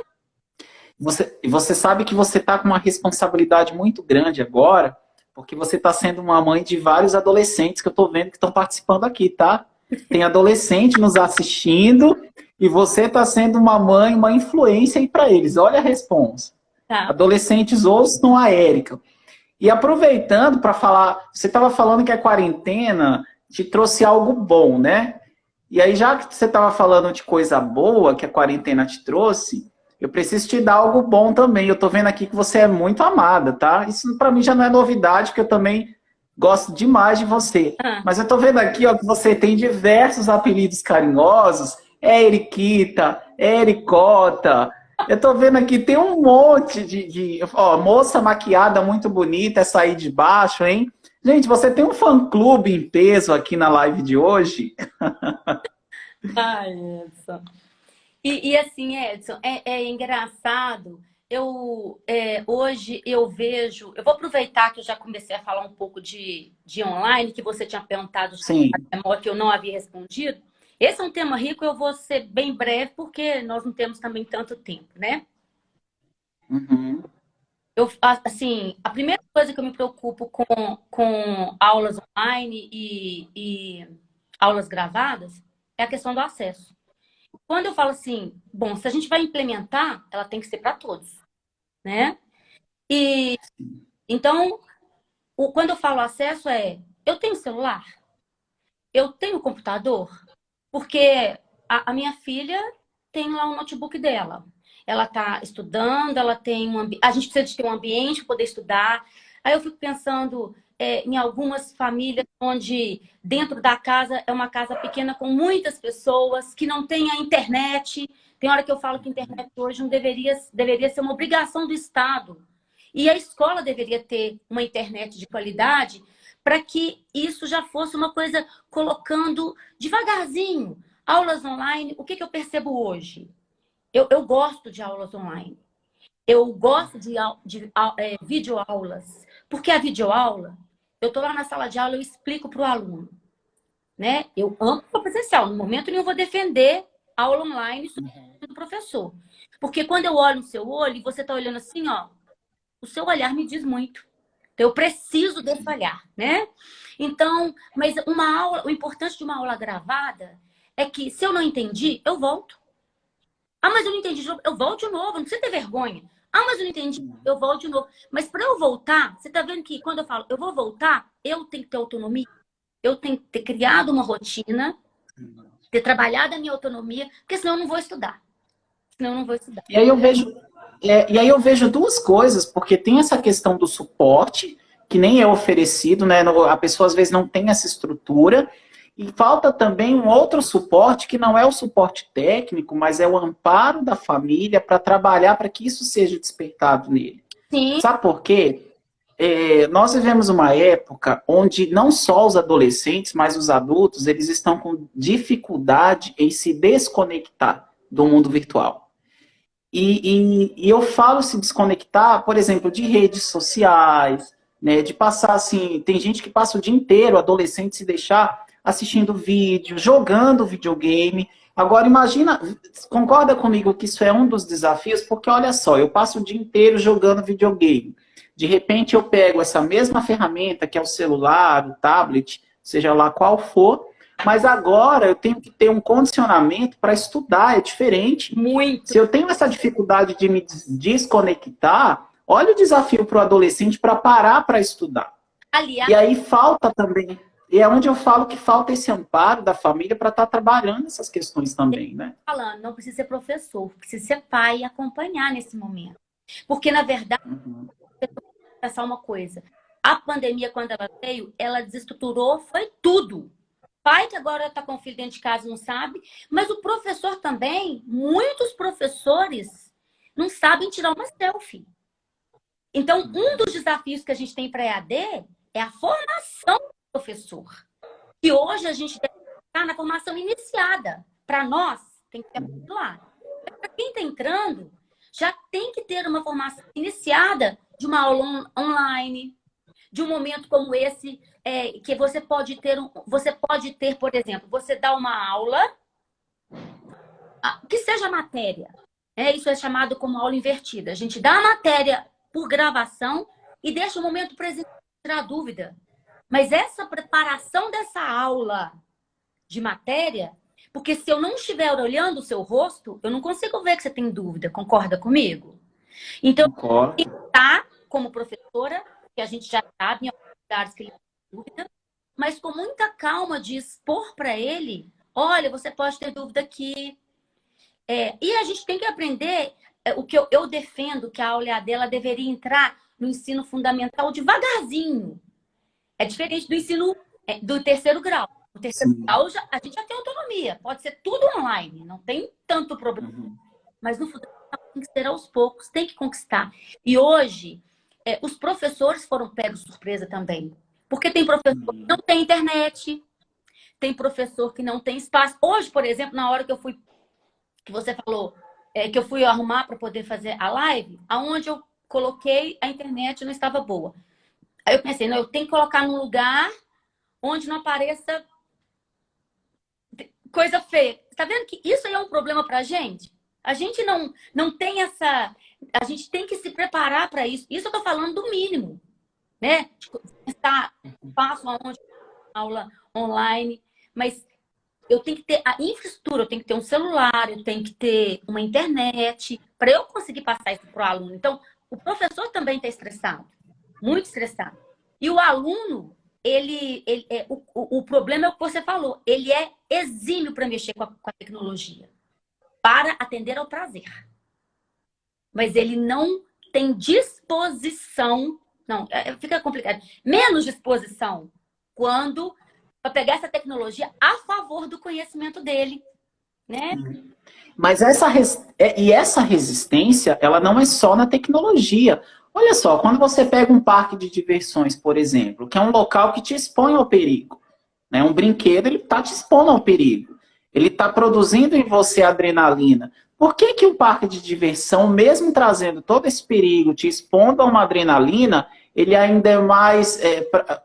Speaker 1: Você sabe que você está com uma responsabilidade muito grande agora, porque você está sendo uma mãe de vários adolescentes que eu estou vendo que estão participando aqui, tá? Tem adolescente nos assistindo e você está sendo uma mãe, uma influência aí para eles. Olha a responsa.
Speaker 3: Tá.
Speaker 1: Adolescentes ouçam a Érica. E aproveitando para falar, você estava falando que a quarentena te trouxe algo bom, né? E aí, já que você estava falando de coisa boa que a quarentena te trouxe, eu preciso te dar algo bom também. Eu tô vendo aqui que você é muito amada, tá? Isso para mim já não é novidade, porque eu também gosto demais de você.
Speaker 3: Ah,
Speaker 1: Mas eu tô vendo aqui, ó, que você tem diversos apelidos carinhosos. É Eriquita, é Ericota. Eu tô vendo aqui, tem um monte ó, moça maquiada muito bonita, essa aí de baixo, hein? Gente, você tem um fã-clube em peso aqui na live de hoje?
Speaker 3: ai, Edson. E assim, Edson, é engraçado. Hoje eu vejo. Eu vou aproveitar que eu já comecei a falar um pouco de online, que você tinha perguntado de
Speaker 1: Sim.
Speaker 3: memória que eu não havia respondido. Esse é um tema rico, eu vou ser bem breve, porque nós não temos também tanto tempo, né?
Speaker 1: Uhum.
Speaker 3: Assim, a primeira coisa que eu me preocupo com aulas online e aulas gravadas é a questão do acesso. Quando eu falo assim, bom, se a gente vai implementar, ela tem que ser para todos, né? E então, quando eu falo acesso eu tenho celular, eu tenho computador, porque a minha filha tem lá o notebook dela. Ela está estudando, ela tem a gente precisa de ter um ambiente para poder estudar. Aí eu fico pensando em algumas famílias onde dentro da casa é uma casa pequena com muitas pessoas que não tem a internet. Tem hora que eu falo que a internet hoje não deveria ser uma obrigação do Estado. E a escola deveria ter uma internet de qualidade para que isso já fosse uma coisa colocando devagarzinho. Aulas online, o que eu percebo hoje? Eu gosto de aulas online. Eu gosto de videoaulas. Porque a videoaula, eu estou lá na sala de aula, eu explico para o aluno. Né? Eu amo o presencial. No momento nenhum eu vou defender a aula online do professor. Porque quando eu olho no seu olho e você está olhando assim, ó, o seu olhar me diz muito. Então, eu preciso desse olhar, né? Então, mas uma aula, o importante de uma aula gravada é que se eu não entendi, eu volto. Ah, mas eu não entendi de novo. Eu volto de novo, não precisa ter vergonha. Ah, mas eu não entendi, eu volto de novo. Mas para eu voltar, você tá vendo que quando eu falo eu vou voltar, eu tenho que ter autonomia, eu tenho que ter criado uma rotina, ter trabalhado a minha autonomia, porque senão eu não vou estudar. Senão eu não vou estudar.
Speaker 1: E aí eu vejo, e aí eu vejo duas coisas, porque tem essa questão do suporte, que nem é oferecido, né? A pessoa às vezes não tem essa estrutura, e falta também um outro suporte, que não é o suporte técnico, mas é o amparo da família para trabalhar para que isso seja despertado nele.
Speaker 3: Sim,
Speaker 1: Sabe por quê? Nós vivemos uma época onde não só os adolescentes, mas os adultos, eles estão com dificuldade em se desconectar do mundo virtual. E eu falo se desconectar, por exemplo, de redes sociais, né, de passar assim, tem gente que passa o dia inteiro, adolescente, se deixar assistindo vídeo, jogando videogame. Agora imagina, concorda comigo que isso é um dos desafios, porque olha só, eu passo o dia inteiro jogando videogame. De repente eu pego essa mesma ferramenta, que é o celular, o tablet, seja lá qual for, mas agora eu tenho que ter um condicionamento para estudar, é diferente.
Speaker 3: muito.
Speaker 1: Se eu tenho essa dificuldade de me desconectar, olha o desafio para o adolescente para parar para estudar.
Speaker 3: Aliás,
Speaker 1: E aí falta também, e é onde eu falo que falta esse amparo da família para estar trabalhando essas questões também, né?
Speaker 3: falando, não precisa ser professor, precisa ser pai e acompanhar nesse momento. Porque, na verdade,
Speaker 1: Uhum.
Speaker 3: pensar uma coisa. A pandemia, quando ela veio, ela desestruturou, foi tudo. Pai que agora está com o filho dentro de casa não sabe, mas o professor também, muitos professores não sabem tirar uma selfie. Então, um dos desafios que a gente tem para a EAD é a formação do professor. E hoje a gente deve estar na formação iniciada. Para nós, tem que ter lá. Para quem está entrando, já tem que ter uma formação iniciada de uma aula online, de um momento como esse, que você pode ter, por exemplo, você dá uma aula, que seja matéria. Isso é chamado como aula invertida. A gente dá a matéria por gravação e deixa o momento presente tirar dúvida. Mas essa preparação dessa aula de matéria, porque se eu não estiver olhando o seu rosto, eu não consigo ver que você tem dúvida. Concorda comigo? Então,
Speaker 1: Concordo.
Speaker 3: tá como professora, que a gente já sabe em alguns lugares que ele tem dúvida, mas com muita calma de expor para ele Olha, você pode ter dúvida aqui. E a gente tem que aprender o que eu defendo, que a aula EAD ela deveria entrar no ensino fundamental devagarzinho. É diferente do ensino do terceiro grau. O terceiro
Speaker 1: Sim.
Speaker 3: grau a gente já tem autonomia, pode ser tudo online, não tem tanto problema.
Speaker 1: Uhum.
Speaker 3: Mas no fundamental tem que ser aos poucos, tem que conquistar. E hoje, os professores foram pegos de surpresa também. Porque tem professor que não tem internet, tem professor que não tem espaço. Hoje, por exemplo, na hora que eu fui, que você falou, que eu fui arrumar para poder fazer a live, aonde eu coloquei a internet não estava boa. Aí eu pensei, não, eu tenho que colocar num lugar onde não apareça coisa feia. Tá vendo que isso aí é um problema pra gente? A gente não tem essa... A gente tem que se preparar para isso. Isso eu tô falando do mínimo, né? Estar passo aonde aula online, mas eu tenho que ter a infraestrutura, eu tenho que ter um celular, eu tenho que ter uma internet para eu conseguir passar isso para o aluno. Então, o professor também está estressado, muito estressado. E o aluno, o problema é o que você falou, ele é exímio para mexer com a tecnologia, para atender ao prazer. Mas ele não tem disposição, não, fica complicado, menos disposição quando para pegar essa tecnologia a favor do conhecimento dele, né?
Speaker 1: Mas essa resistência, ela não é só na tecnologia. Olha só, quando você pega um parque de diversões, por exemplo, que é um local que te expõe ao perigo, né? Um brinquedo, ele está te expondo ao perigo. Ele está produzindo em você adrenalina. Por que que o parque de diversão, mesmo trazendo todo esse perigo, te expondo a uma adrenalina, ele ainda é mais,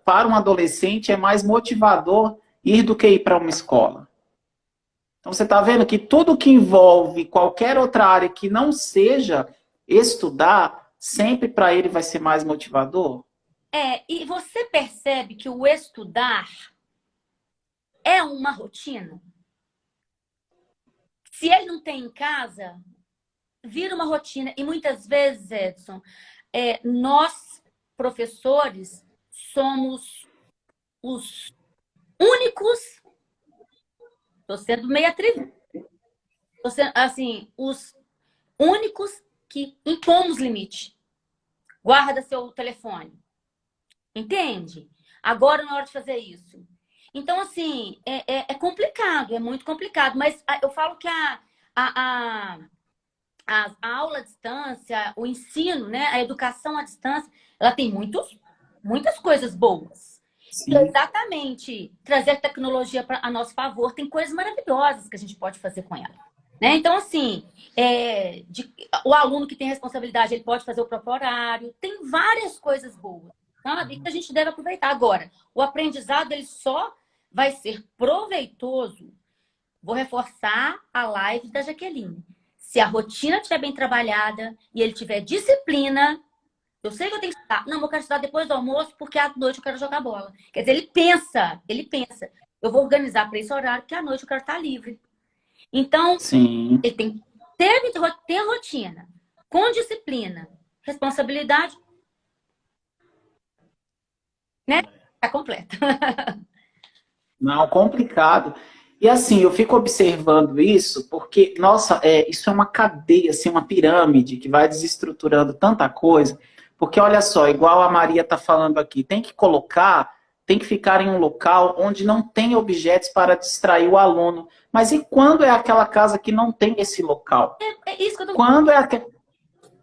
Speaker 1: para um adolescente, é mais motivador ir do que ir para uma escola? Então você está vendo que tudo que envolve qualquer outra área que não seja estudar, sempre para ele vai ser mais motivador?
Speaker 3: E você percebe que o estudar é uma rotina? Se ele não tem em casa, vira uma rotina. E muitas vezes, Edson, nós, professores, somos os únicos... Estou sendo meio atrevida. Estou sendo, assim, os únicos que impomos limite. Guarda seu telefone. Entende? Agora não é hora de fazer isso. Então, assim, é complicado, é muito complicado. Mas eu falo que a aula à distância, o ensino, né, a educação à distância, ela tem muitas coisas boas. E
Speaker 1: Sim.
Speaker 3: exatamente, trazer tecnologia a nosso favor, tem coisas maravilhosas que a gente pode fazer com ela. Né? Então, assim, o aluno que tem responsabilidade, ele pode fazer o próprio horário, tem várias coisas boas, sabe? Que a gente deve aproveitar. Agora, o aprendizado, ele só vai ser proveitoso. Vou reforçar a live da Jaqueline. Se a rotina estiver bem trabalhada e ele tiver disciplina, eu sei que eu tenho que estudar. Não, eu quero estudar depois do almoço porque à noite eu quero jogar bola. Quer dizer, ele pensa. Eu vou organizar para esse horário porque à noite eu quero estar livre. Então,
Speaker 1: Sim.
Speaker 3: ele tem que ter a rotina, com disciplina, responsabilidade, né? Tá completa.
Speaker 1: Não, complicado. E assim, eu fico observando isso porque, nossa, isso é uma cadeia, assim, uma pirâmide que vai desestruturando tanta coisa. Porque olha só, igual a Maria está falando aqui, tem que ficar em um local onde não tem objetos para distrair o aluno. Mas e quando é aquela casa que não tem esse local?
Speaker 3: É isso que eu tô...
Speaker 1: Quando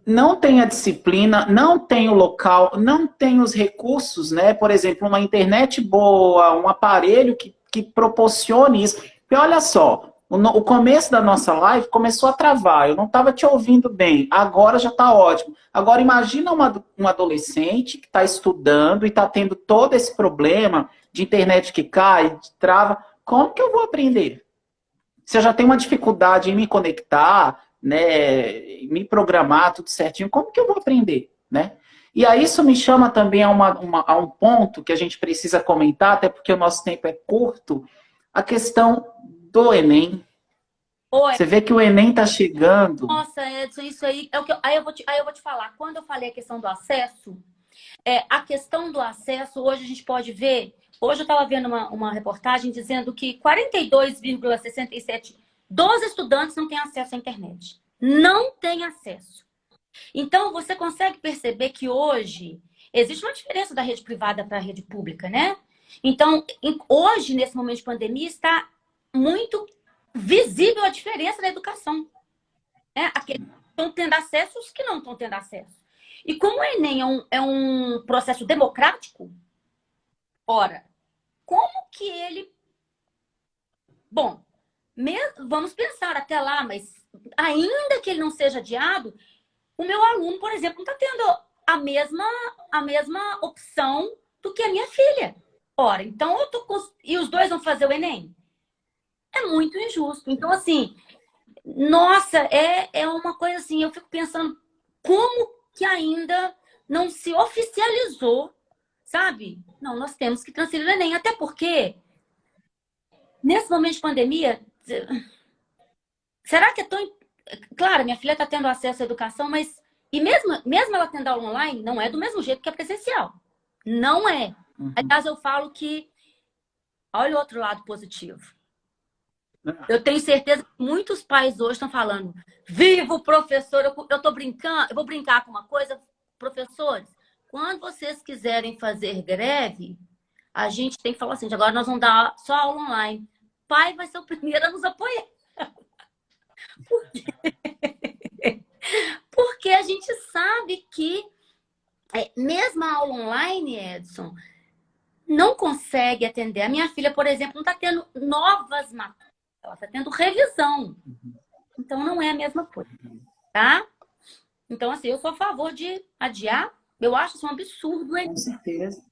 Speaker 1: não tem a disciplina, não tem o local, não tem os recursos, né? Por exemplo, uma internet boa, um aparelho que proporcione isso. Porque olha só, o começo da nossa live começou a travar, eu não estava te ouvindo bem, agora já está ótimo. Agora imagina um adolescente que está estudando e está tendo todo esse problema de internet que cai, de trava. Como que eu vou aprender? Se eu já tenho uma dificuldade em me conectar, né, me programar tudo certinho, como que eu vou aprender, né? E aí isso me chama também a um ponto que a gente precisa comentar, até porque o nosso tempo é curto, a questão do Enem. Você vê que o Enem está chegando.
Speaker 3: Nossa, Edson, isso aí é o que aí eu vou te falar. Quando eu falei a questão do acesso, A questão do acesso, hoje a gente pode ver. Hoje eu estava vendo uma reportagem dizendo que 42,67% dos estudantes não têm acesso à internet. Não tem acesso. Então, você consegue perceber que hoje existe uma diferença da rede privada para a rede pública, né? Então, hoje, nesse momento de pandemia, está muito visível a diferença da educação. Né? Aqueles que estão tendo acesso e os que não estão tendo acesso. E como o Enem é um processo democrático, ora, como que ele... Bom, vamos pensar até lá, mas ainda que ele não seja adiado, o meu aluno, por exemplo, não está tendo a mesma opção do que a minha filha. Ora, então e os dois vão fazer o Enem? É muito injusto. Então, assim, nossa, é uma coisa assim, eu fico pensando como que ainda não se oficializou, sabe? Não, nós temos que transferir o Enem, até porque nesse momento de pandemia, será que é tão... Claro, minha filha está tendo acesso à educação, mas e mesmo ela tendo aula online, não é do mesmo jeito que a presencial. Não é. Aliás, eu falo que... Olha o outro lado positivo. Eu tenho certeza que muitos pais hoje estão falando: viva o professor! Eu tô brincando, eu vou brincar com uma coisa, professores. Quando vocês quiserem fazer greve, a gente tem que falar assim: agora nós vamos dar só aula online. Pai vai ser o primeiro a nos apoiar. Por quê? Porque a gente sabe que mesmo a aula online, Edson, não consegue atender. A minha filha, por exemplo, não está tendo novas matérias. Ela está tendo revisão. Então, não é a mesma coisa, tá? Então, assim, eu sou a favor de adiar. Eu acho isso um absurdo, hein?
Speaker 1: Com certeza.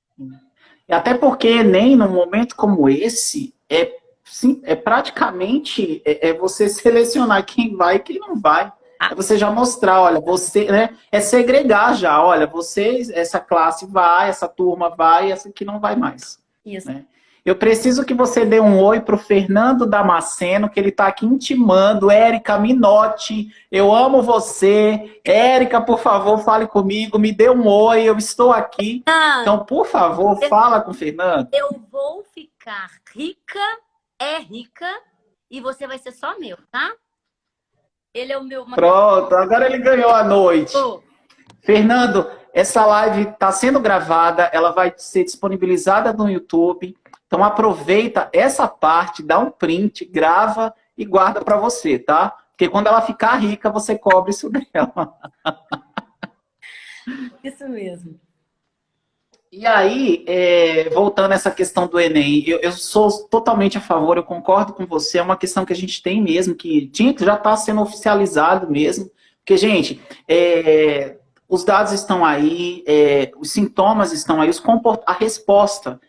Speaker 1: E até porque nem num momento como esse, é praticamente você selecionar quem vai e quem não vai. É você já mostrar, olha, você, né? É segregar já, olha, vocês, essa classe vai, essa turma vai, essa aqui não vai mais.
Speaker 3: Isso.
Speaker 1: Né? Eu preciso que você dê um oi pro Fernando Damasceno, que ele tá aqui intimando. Érica Minotti, eu amo você. Érica, por favor, fale comigo, me dê um oi, eu estou aqui. Então, por favor, fala com o Fernando.
Speaker 3: Eu vou ficar rica, e você vai ser só meu, tá? Ele é o meu...
Speaker 1: Pronto, agora ele ganhou a noite. Fernando, essa live está sendo gravada, ela vai ser disponibilizada no YouTube. Então aproveita essa parte, dá um print, grava e guarda para você, tá? Porque quando ela ficar rica, você cobre isso dela.
Speaker 3: Isso mesmo.
Speaker 1: E aí, voltando a essa questão do Enem, eu sou totalmente a favor, eu concordo com você, é uma questão que a gente tem mesmo, que já está sendo oficializado mesmo. Porque, gente, os dados estão aí, os sintomas estão aí, a resposta,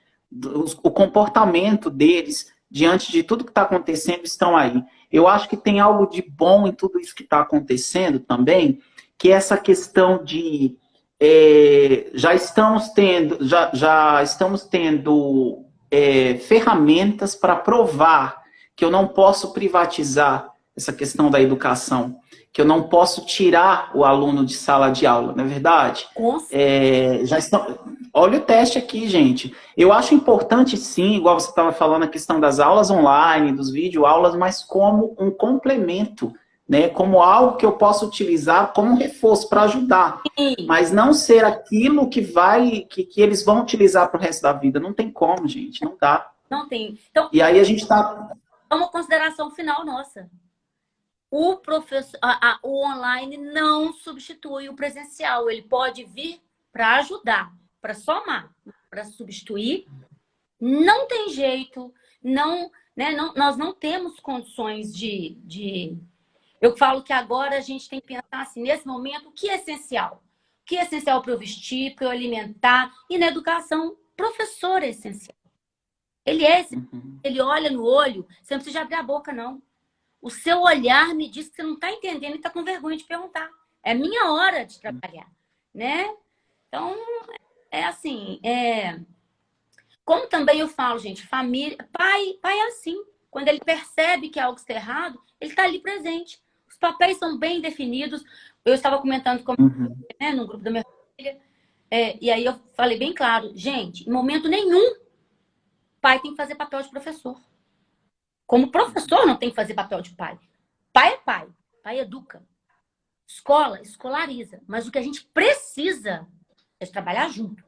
Speaker 1: o comportamento deles diante de tudo que está acontecendo estão aí. Eu acho que tem algo de bom em tudo isso que está acontecendo também, que é essa questão de já estamos tendo ferramentas para provar que eu não posso privatizar essa questão da educação, que eu não posso tirar o aluno de sala de aula, não é verdade? Olha o teste aqui, gente. Eu acho importante, sim, igual você estava falando, a questão das aulas online, dos videoaulas, mas como um complemento, né? Como algo que eu posso utilizar como um reforço para ajudar.
Speaker 3: Sim.
Speaker 1: Mas não ser aquilo que eles vão utilizar para o resto da vida. Não tem como, gente. Não dá.
Speaker 3: Não tem. Então,
Speaker 1: e aí a gente está...
Speaker 3: É uma consideração final nossa. O online não substitui o presencial. Ele pode vir para ajudar, para somar, para substituir. Não tem jeito. Não, né, nós não temos condições de... Eu falo que agora a gente tem que pensar assim, nesse momento, o que é essencial? O que é essencial para eu vestir, para eu alimentar? E na educação, professor é essencial. Ele olha no olho, você não precisa abrir a boca, não. O seu olhar me diz que você não está entendendo e está com vergonha de perguntar. É minha hora de trabalhar, né? Então, assim, como também eu falo, gente, família, pai é assim. Quando ele percebe que algo está errado, ele está ali presente. Os papéis são bem definidos. Eu estava comentando com no grupo da minha família. E aí eu falei bem claro, gente, em momento nenhum, pai tem que fazer papel de professor. Como professor não tem que fazer papel de pai. Pai é pai, pai educa. Escola escolariza. Mas o que a gente precisa é trabalhar junto.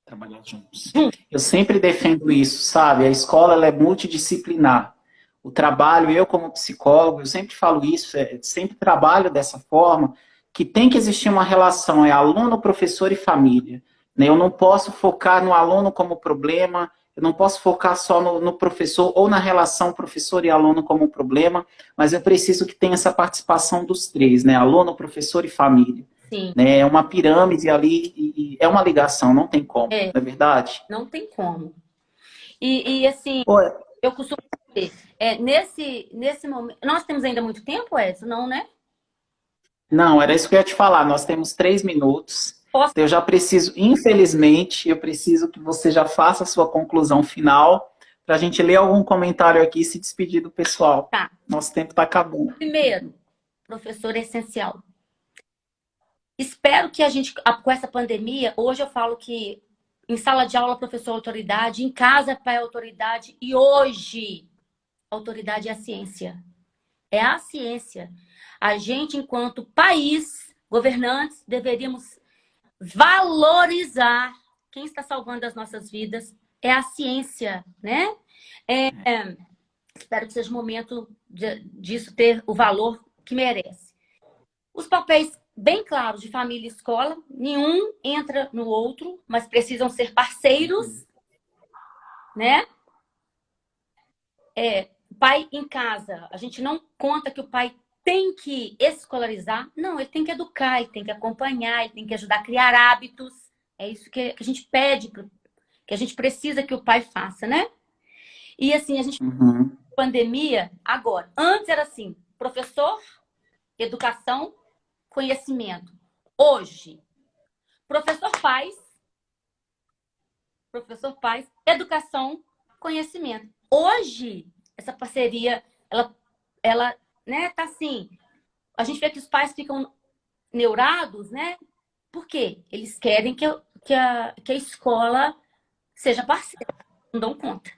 Speaker 1: Trabalhar juntos. Eu sempre defendo isso, sabe? A escola ela é multidisciplinar. O trabalho, eu como psicólogo, eu sempre falo isso, sempre trabalho dessa forma, que tem que existir uma relação, é aluno, professor e família. Né? Eu não posso focar no aluno como problema, eu não posso focar só no professor ou na relação professor e aluno como problema, mas eu preciso que tenha essa participação dos três, né? Aluno, professor e família.
Speaker 3: Sim.
Speaker 1: Né? É uma pirâmide ali, e é uma ligação, não tem como, não é verdade?
Speaker 3: Não tem como. E assim,
Speaker 1: Oi.
Speaker 3: eu costumo dizer, nesse momento... Nós temos ainda muito tempo, Edson? Não, né?
Speaker 1: Não, era isso que eu ia te falar. Nós temos 3 minutos.
Speaker 3: Posso?
Speaker 1: Eu já preciso, infelizmente, eu preciso que você já faça a sua conclusão final para a gente ler algum comentário aqui e se despedir do pessoal.
Speaker 3: Tá.
Speaker 1: Nosso tempo está acabando.
Speaker 3: Primeiro, professor é essencial. Espero que a gente, com essa pandemia, hoje eu falo que em sala de aula, professor é autoridade, em casa, pai é autoridade, e hoje, autoridade é a ciência. É a ciência. A gente, enquanto país, governantes, deveríamos valorizar quem está salvando as nossas vidas. É a ciência, né? Espero que seja o momento disso ter o valor que merece. Os papéis bem claros de família e escola, nenhum entra no outro, mas precisam ser parceiros, né? Pai em casa, a gente não conta que o pai tem que escolarizar, não, ele tem que educar, ele tem que acompanhar, ele tem que ajudar a criar hábitos. É isso que a gente pede, que a gente precisa que o pai faça, né? E assim, a gente pandemia agora. Antes era assim, professor, educação, conhecimento. Hoje, professor faz, educação, conhecimento. Hoje, essa parceria, ela né, tá assim, a gente vê que os pais ficam neurados, né? Por quê? Eles querem que a escola seja parceira, não dão conta,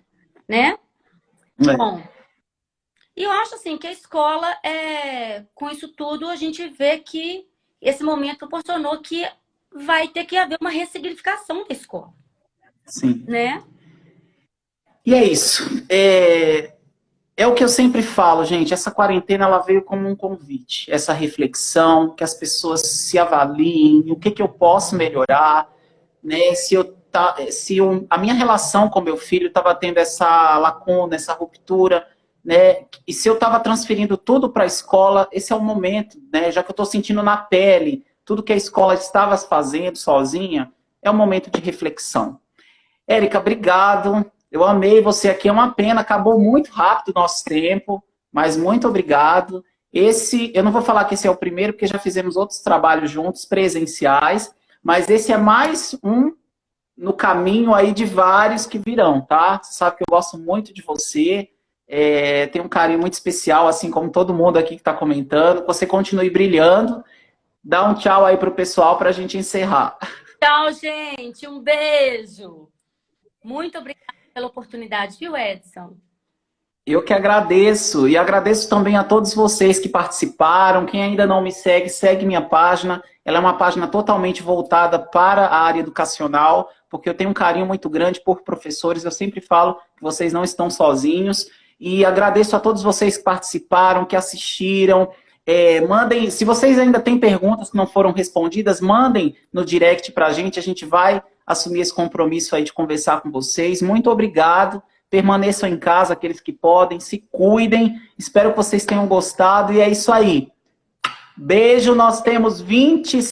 Speaker 3: né? Bom, e eu acho assim que a escola, com isso tudo, a gente vê que esse momento proporcionou que vai ter que haver uma ressignificação da escola.
Speaker 1: Sim.
Speaker 3: Né?
Speaker 1: E é isso. É o que eu sempre falo, gente. Essa quarentena ela veio como um convite. Essa reflexão, que as pessoas se avaliem, o que eu posso melhorar, né? A minha relação com meu filho estava tendo essa lacuna, essa ruptura, né? E se eu estava transferindo tudo para a escola, esse é o momento, né? Já que eu estou sentindo na pele tudo que a escola estava fazendo sozinha, é um momento de reflexão. Érica, obrigado. Eu amei você aqui. É uma pena, acabou muito rápido o nosso tempo, mas muito obrigado. Eu não vou falar que esse é o primeiro, porque já fizemos outros trabalhos juntos, presenciais, mas esse é mais um no caminho aí de vários que virão, tá? Você sabe que eu gosto muito de você, tenho um carinho muito especial, assim como todo mundo aqui que está comentando. Você continue brilhando. Dá um tchau aí pro pessoal para a gente encerrar.
Speaker 3: Tchau, gente. Um beijo. Muito obrigada pela oportunidade, viu, Edson?
Speaker 1: Eu que agradeço. E agradeço também a todos vocês que participaram. Quem ainda não me segue, segue minha página. Ela é uma página totalmente voltada para a área educacional, porque eu tenho um carinho muito grande por professores. Eu sempre falo que vocês não estão sozinhos. E agradeço a todos vocês que participaram, que assistiram. Mandem, se vocês ainda têm perguntas que não foram respondidas, mandem no direct para a gente vai assumir esse compromisso aí de conversar com vocês. Muito obrigado, permaneçam em casa, aqueles que podem, se cuidem, espero que vocês tenham gostado, e é isso aí. Beijo, nós temos 20